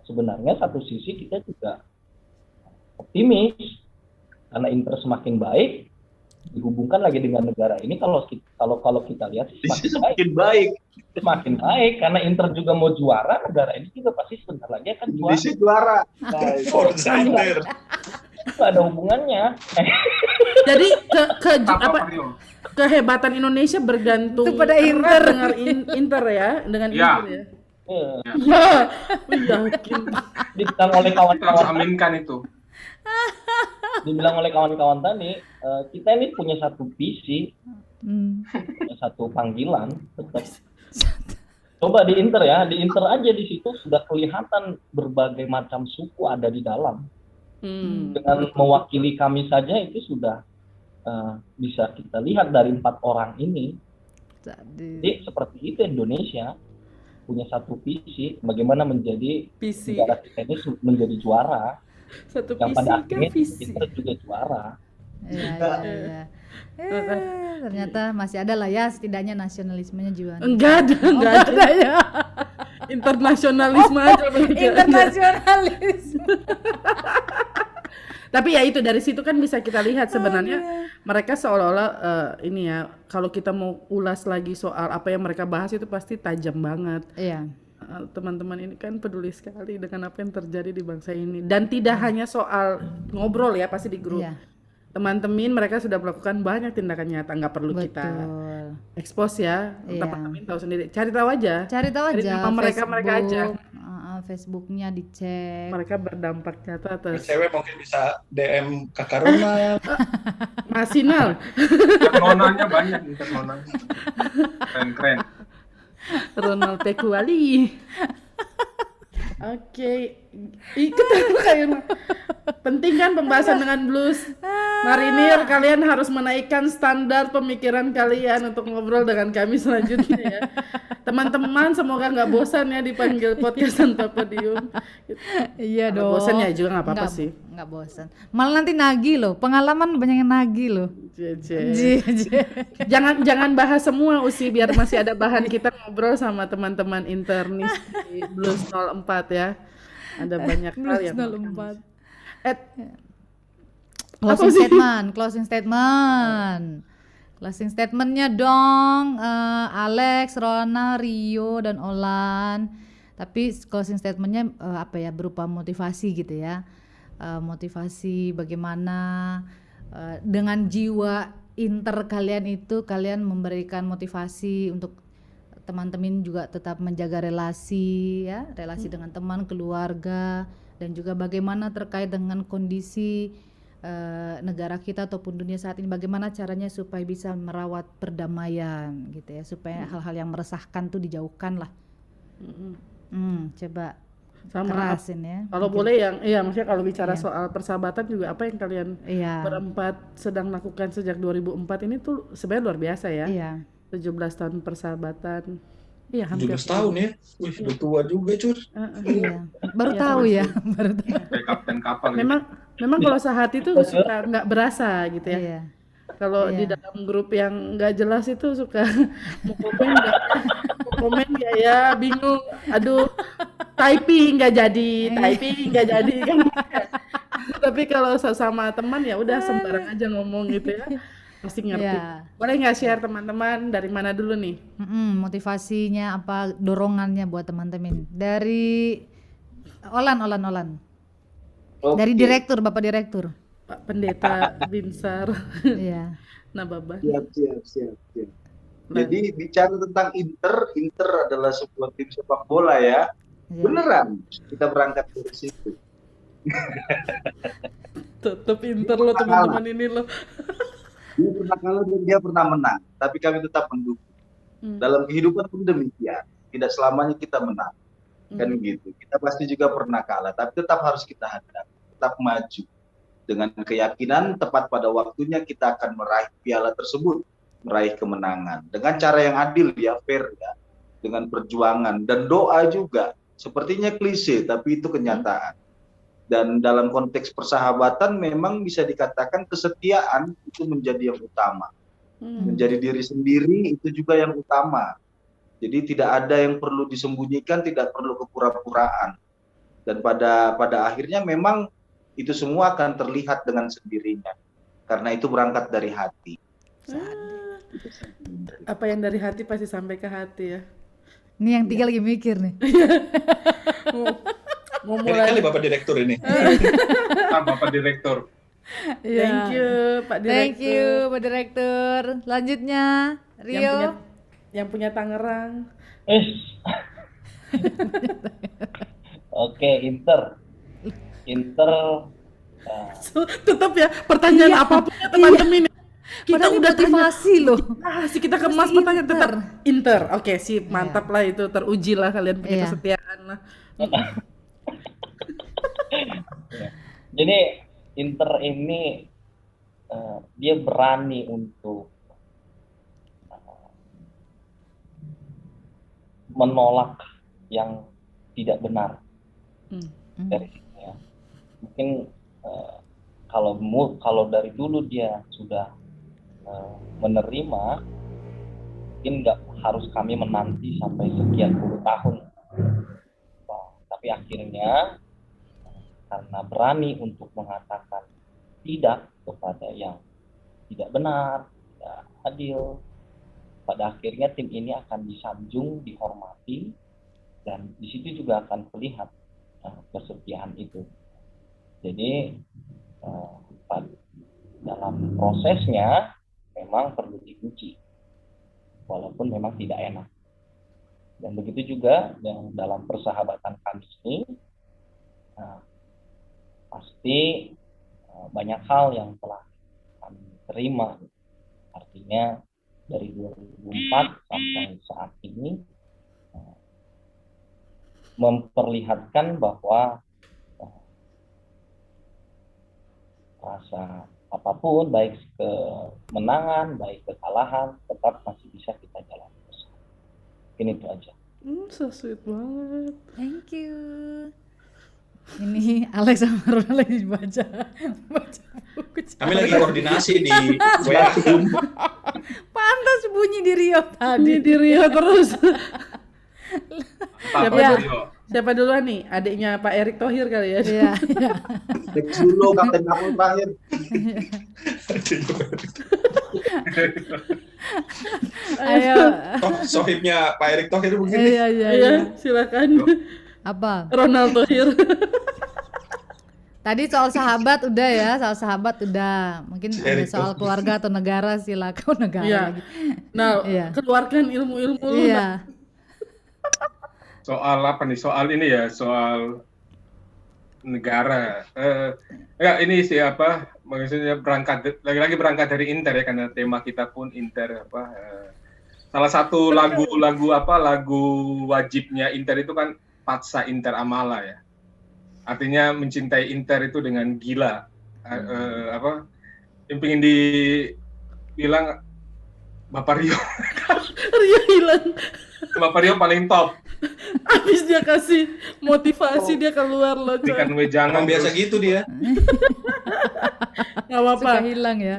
sebenarnya satu sisi kita juga optimis karena Inter semakin baik, dihubungkan lagi dengan negara ini. Kalau kita lihat semakin baik karena Inter juga mau juara, negara ini juga pasti sebentar lagi akan juara. Itu ada hubungannya. Jadi kehebatan Indonesia bergantung itu pada Inter dengan Inter ya, dengan Inter ya. Yakin. Dibilang oleh kawan-kawan aminkan itu. Dibilang oleh kawan-kawan tadi, kita ini punya satu visi, punya satu panggilan. Tetap. Coba di Inter ya, di Inter aja di situ sudah kelihatan berbagai macam suku ada di dalam. Dengan mewakili kami saja itu sudah bisa kita lihat dari 4 orang ini. Jadi seperti itu Indonesia punya satu visi bagaimana menjadi negara kita ini menjadi juara. Satu yang visi pada akhirnya visi. kita juga juara. Iya. Ternyata masih ada lah ya, setidaknya nasionalismenya juga. Enggak ada ya. Internasionalisme aja. Internasionalisme. Tapi ya itu, dari situ kan bisa kita lihat sebenarnya mereka seolah-olah ini ya, kalau kita mau ulas lagi soal apa yang mereka bahas itu pasti tajam banget. Iya. Teman-teman ini kan peduli sekali dengan apa yang terjadi di bangsa ini, dan tidak hanya soal ngobrol ya, pasti di grup. Iya. Teman-teman mereka sudah melakukan banyak tindakan nyata, nggak perlu kita expose ya. Teman-teman tahu sendiri, cari tahu aja nama mereka aja. Facebooknya dicek. Mereka berdampak nyata atas. Cewek mungkin bisa DM Kakak Ronald. Masinal. Nonanya banyak, nonanya. Keren. Ronald Pekuali. Oke, ikut kayak penting kan pembahasan dengan blues. Marinir, kalian harus menaikkan standar pemikiran kalian untuk ngobrol dengan kami selanjutnya ya. Teman-teman, semoga nggak bosan ya dipanggil podcast tanpa podium. Iya dong. Bosan ya juga nggak apa-apa sih. Nggak bosan. Malah nanti nagih loh. Pengalaman banyak yang nagih loh. Jangan bahas semua Usi, biar masih ada bahan kita ngobrol sama teman-teman internis di Blues 04 ya. Ada banyak hal yang 04. Closing statementnya dong, Alex, Rona, Rio, dan Olan. Tapi closing statementnya berupa motivasi gitu ya. Motivasi bagaimana dengan jiwa inter kalian itu kalian memberikan motivasi untuk teman-teman juga tetap menjaga relasi ya, relasi dengan teman, keluarga, dan juga bagaimana terkait dengan kondisi negara kita ataupun dunia saat ini, bagaimana caranya supaya bisa merawat perdamaian gitu ya, supaya hal-hal yang meresahkan tuh dijauhkan lah. Coba sama kerasin ya. Kalau boleh maksudnya kalau bicara soal persahabatan juga apa yang kalian berempat sedang lakukan sejak 2004 ini tuh sebenarnya luar biasa ya. 17 tahun persahabatan. Iya, hampir 17 tahun ya. Wih, udah tua juga, Cur. Baru tahu ya, baru tahu. Kapten kapal. Memang kalau sehati itu suka nggak berasa gitu ya. Kalau di dalam grup yang nggak jelas itu suka mau komen nggak ya, bingung. Aduh, typing nggak jadi kan. Tapi kalau sama teman ya udah sembarang aja ngomong gitu ya. Pasti ngerti. Boleh nggak share teman-teman dari mana dulu nih? Motivasinya apa, dorongannya buat teman-teman dari Olan. Okay. Dari direktur, Bapak Direktur. Pak Pendeta Binsar. Iya. Nah, Bapak. Siap. Jadi bicara tentang Inter adalah sebuah tim sepak bola ya. Beneran, kita berangkat dari situ. Tetap Inter lo teman-teman ini lo. Dia pernah kalah dan dia pernah menang, tapi kami tetap mendukung. Dalam kehidupan pun demikian, tidak selamanya kita menang. Kan gitu. Kita pasti juga pernah kalah, tapi tetap harus kita hadapi, tetap maju. Dengan keyakinan tepat pada waktunya kita akan meraih piala tersebut, meraih kemenangan. Dengan cara yang adil ya, fair ya. Dengan perjuangan dan doa juga. Sepertinya klise, tapi itu kenyataan. Dan dalam konteks persahabatan memang bisa dikatakan kesetiaan itu menjadi yang utama. Menjadi diri sendiri itu juga yang utama. Jadi tidak ada yang perlu disembunyikan, tidak perlu kepura-puraan. Dan pada akhirnya memang itu semua akan terlihat dengan sendirinya. Karena itu berangkat dari hati. Apa yang dari hati pasti sampai ke hati ya. Ini yang tiga lagi mikir nih. Mau mulai kali Bapak Direktur ini. Bapak Direktur. Thank you Pak Direktur. Thank you Pak Direktur. Selanjutnya Rio. Yang punya Tangerang. Oke, Inter. Tetap ya pertanyaan apapun ya teman-teman. Kita udah motivasi loh. Kita kemas pertanyaan tetap Inter. Oke, sip, mantap lah itu, teruji lah kalian punya kesetiaan lah. Jadi Inter ini dia berani untuk menolak yang tidak benar dari situ ya. Mungkin kalau dari dulu dia sudah menerima, mungkin nggak harus kami menanti sampai sekian puluh tahun. Tapi akhirnya karena berani untuk mengatakan tidak kepada yang tidak benar, tidak adil, pada akhirnya tim ini akan disanjung, dihormati, dan di situ juga akan terlihat kesetiaan itu. Jadi dalam prosesnya memang perlu diuji, walaupun memang tidak enak. Dan begitu juga dalam persahabatan kami ini, pasti banyak hal yang telah kami terima. Artinya dari 2004 sampai saat ini memperlihatkan bahwa rasa apapun, baik kemenangan, baik kekalahan, tetap masih bisa kita jalani bersama. Ini itu aja. So sweet banget. Thank you. Ini Alex sama Rona lagi baca buku. Kami lagi koordinasi di WA. Pantas bunyi di Rio tadi. Di Rio terus. Siapa duluan nih? Adiknya Pak Erick Thohir kali ya? Iya. Dulu kapten kapal terakhir. Ayo. Sohibnya Pak Erick Thohir mungkin. Iya, silakan. Apa? Ronald Thohir. Tadi soal sahabat udah ya, soal sahabat udah. Mungkin ada soal keluarga atau negara, silakan negara lagi. Nah, keluarkan ilmu-ilmu lu. Iya. Soal apa nih? Soal ini ya, soal negara. Ya ini sih apa? Maksudnya lagi-lagi berangkat dari Inter ya, karena tema kita pun Inter apa? Salah satu lagu wajibnya Inter itu kan Pazza Inter Amala ya. Artinya mencintai Inter itu dengan gila. Yang pengen dibilang Bapak Rio. Rio hilang. Bapak Rio paling top. Habis dia kasih motivasi dia keluar loh. Berikan wejangan biasa gitu dia. Nggak apa-apa. Suka hilang ya.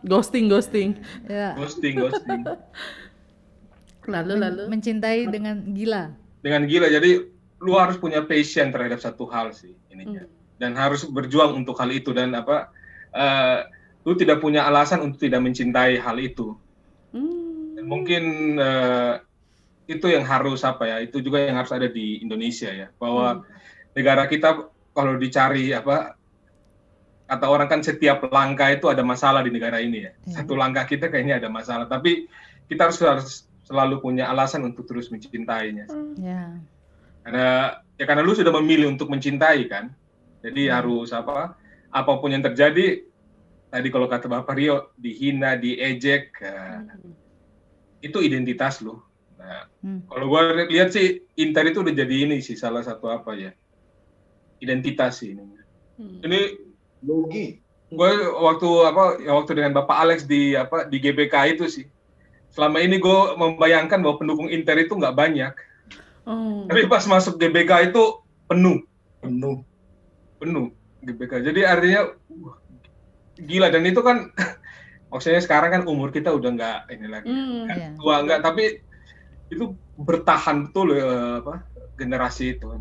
Ghosting. Ya. Ghosting. Lalu mencintai dengan gila. Dengan gila. Jadi lu harus punya passion terhadap satu hal sih ininya. Dan harus berjuang untuk hal itu, dan lu tidak punya alasan untuk tidak mencintai hal itu. Dan mungkin itu yang harus itu juga yang harus ada di Indonesia ya, bahwa negara kita kalau dicari kata orang kan setiap langkah itu ada masalah di negara ini ya. Satu langkah kita kayaknya ada masalah, tapi kita harus selalu punya alasan untuk terus mencintainya. Karena lu sudah memilih untuk mencintai kan, jadi harus apapun yang terjadi. Tadi kalau kata Bapak Rio, dihina, diejek, itu identitas lu. Nah, kalau gue lihat sih Inter itu udah jadi ini sih salah satu identitas sih ini. Ini logi. Gue waktu dengan Bapak Alex di GBK itu sih. Selama ini gue membayangkan bahwa pendukung Inter itu nggak banyak. Tapi pas masuk GBK itu penuh GBK. Jadi artinya gila, dan itu kan maksudnya sekarang kan umur kita udah nggak ini lagi, tua nggak, tapi itu bertahan betul generasi itu.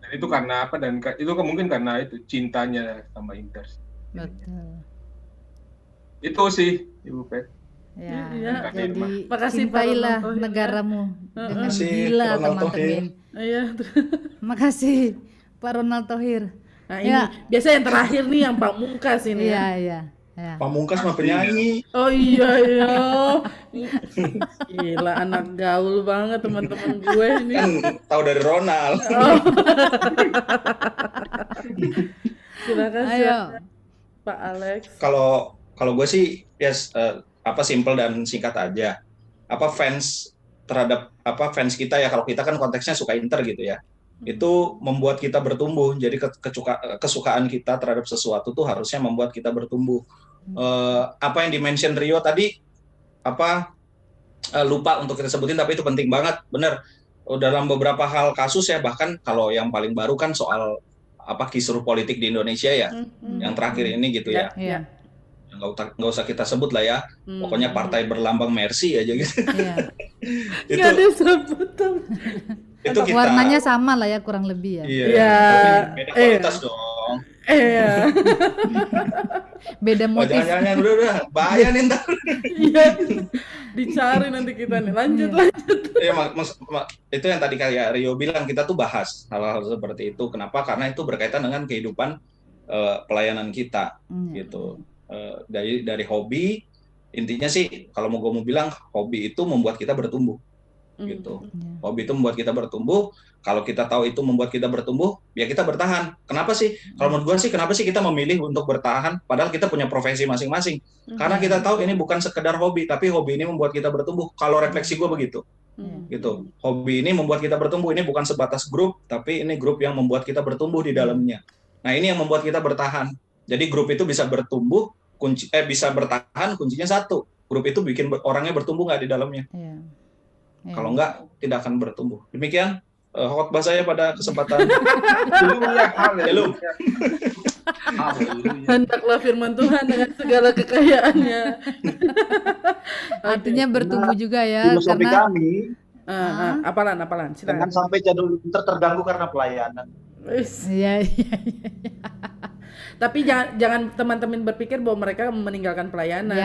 Dan itu karena apa? Dan itu mungkin karena itu cintanya sama Inter. Betul. Itu sih Ibu Pet. Ya, jadi makasih cintailah negaramu dengan gila, teman-teman. Makasih Pak Ronald Thohir. Nah, ini biasa yang terakhir nih yang Pamungkas ini. Iya. Pamungkas mah penyanyi. Oh iya. Gila, anak gaul banget teman-teman gue ini. Tahu dari Ronald. Silakan Pak Alex. Kalau gue sih simple dan singkat aja. Fans terhadap fans kita ya, kalau kita kan konteksnya suka Inter gitu ya. Itu membuat kita bertumbuh. Jadi kesukaan kita terhadap sesuatu tuh harusnya membuat kita bertumbuh. Apa yang di-mention Rio tadi lupa untuk kita sebutin, tapi itu penting banget, bener. Dalam beberapa hal kasus ya, bahkan kalau yang paling baru kan soal kisruh politik di Indonesia ya, yang terakhir ini gitu ya. Nggak usah kita sebut lah ya, pokoknya partai berlambang Mercy aja gitu. Nggak ada sebutan. Itu kita, warnanya sama lah ya kurang lebih ya. Iya. Beda kualitas dong. Beda motif. Jangan udah bahaya nih ntar. Iya. Dicari nanti kita nih. Lanjut. Iya, itu yang tadi kayak Rio bilang, kita tuh bahas hal-hal seperti itu. Kenapa? Karena itu berkaitan dengan kehidupan pelayanan kita gitu. Dari hobi, intinya sih kalau gue mau bilang, hobi itu membuat kita bertumbuh gitu. Hobi itu membuat kita bertumbuh. Kalau kita tahu itu membuat kita bertumbuh, ya kita bertahan. Kenapa sih? Kalau menurut gue sih, kenapa sih kita memilih untuk bertahan padahal kita punya profesi masing-masing? Karena kita tahu ini bukan sekedar hobi, tapi hobi ini membuat kita bertumbuh. Kalau refleksi gue begitu. Gitu. Hobi ini membuat kita bertumbuh. Ini bukan sebatas grup, tapi ini grup yang membuat kita bertumbuh di dalamnya. Nah, ini yang membuat kita bertahan. Jadi grup itu bisa bertumbuh, bisa bertahan, kuncinya satu. Grup itu bikin orangnya bertumbuh nggak di dalamnya. Kalau enggak, tidak akan bertumbuh. Demikian khotbah saya pada kesempatan. Hendaklah firman Tuhan dengan segala kekayaannya. Artinya bertumbuh juga ya. Filosofi karena kami. Apalan. Jangan sampai jadul Inter terganggu karena pelayanan. Iya. Tapi jangan teman-teman berpikir bahwa mereka meninggalkan pelayanan.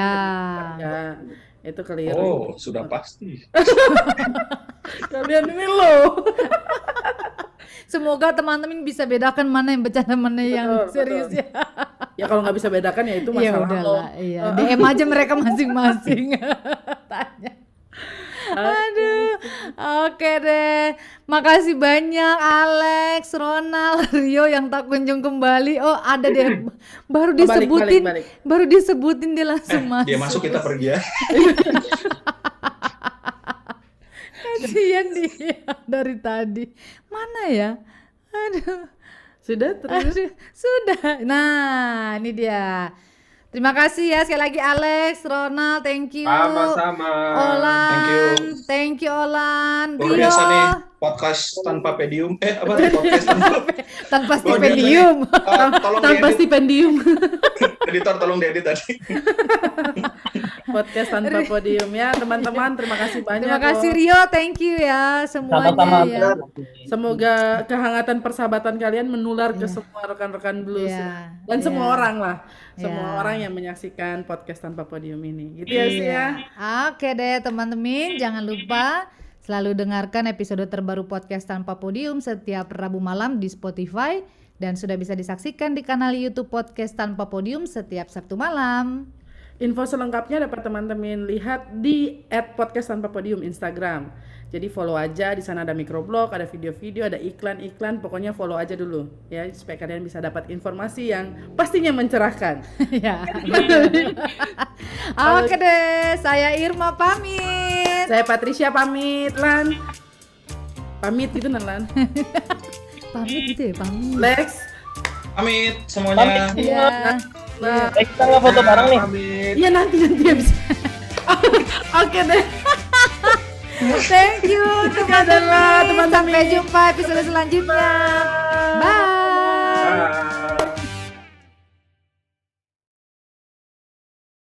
Ya, itu keliru. Oh, sudah pasti. Kalian ini loh. Semoga teman-teman bisa bedakan mana yang bercanda, mana yang serius ya. Ya kalau nggak bisa bedakan ya itu masalah. Ya udahlah, iya. DM aja mereka masing-masing. Tanya. Aduh, oke deh. Makasih banyak Alex, Ronald, Rio yang tak kunjung kembali. Oh ada deh, baru disebutin, balik. Baru disebutin dia langsung masuk. Dia masuk kita pergi ya. Kasian dia dari tadi. Mana ya? Aduh. Sudah terus. Sudah. Nah, ini dia. Terima kasih ya sekali lagi Alex, Ronald, thank you. Sama-sama. Olan, thank you Olan. Luar biasa nih podcast tanpa pedium. Podcast tanpa stipendium. Tanpa stipendium. Editor tolong diedit tadi. Podcast tanpa podium ya teman-teman, terima kasih banyak. Terima kasih Rio, thank you ya semuanya. Sama-sama. Ya. Semoga kehangatan persahabatan kalian menular ke semua rekan-rekan blues dan semua orang lah. Semua orang yang menyaksikan podcast tanpa podium ini. Gitu ya sih ya. Oke deh teman-teman, jangan lupa selalu dengarkan episode terbaru podcast tanpa podium setiap Rabu malam di Spotify dan sudah bisa disaksikan di kanal YouTube podcast tanpa podium setiap Sabtu malam. Info selengkapnya dapat teman-teman lihat di @podcasttanpapodium Instagram. Jadi follow aja, di sana ada microblog, ada video-video, ada iklan-iklan, pokoknya follow aja dulu ya supaya kalian bisa dapat informasi yang pastinya mencerahkan. Ya. Oke deh, saya Irma pamit. Saya Patricia pamit, Lan. Pamit gitu Lan. Pamit gitu ya, pamit. Lex. Pamit semuanya. Iya. Kita nggak foto bareng nih. Iya nanti bisa. Oke deh. Thank you teman-teman. Sampai jumpa episode selanjutnya. Bye.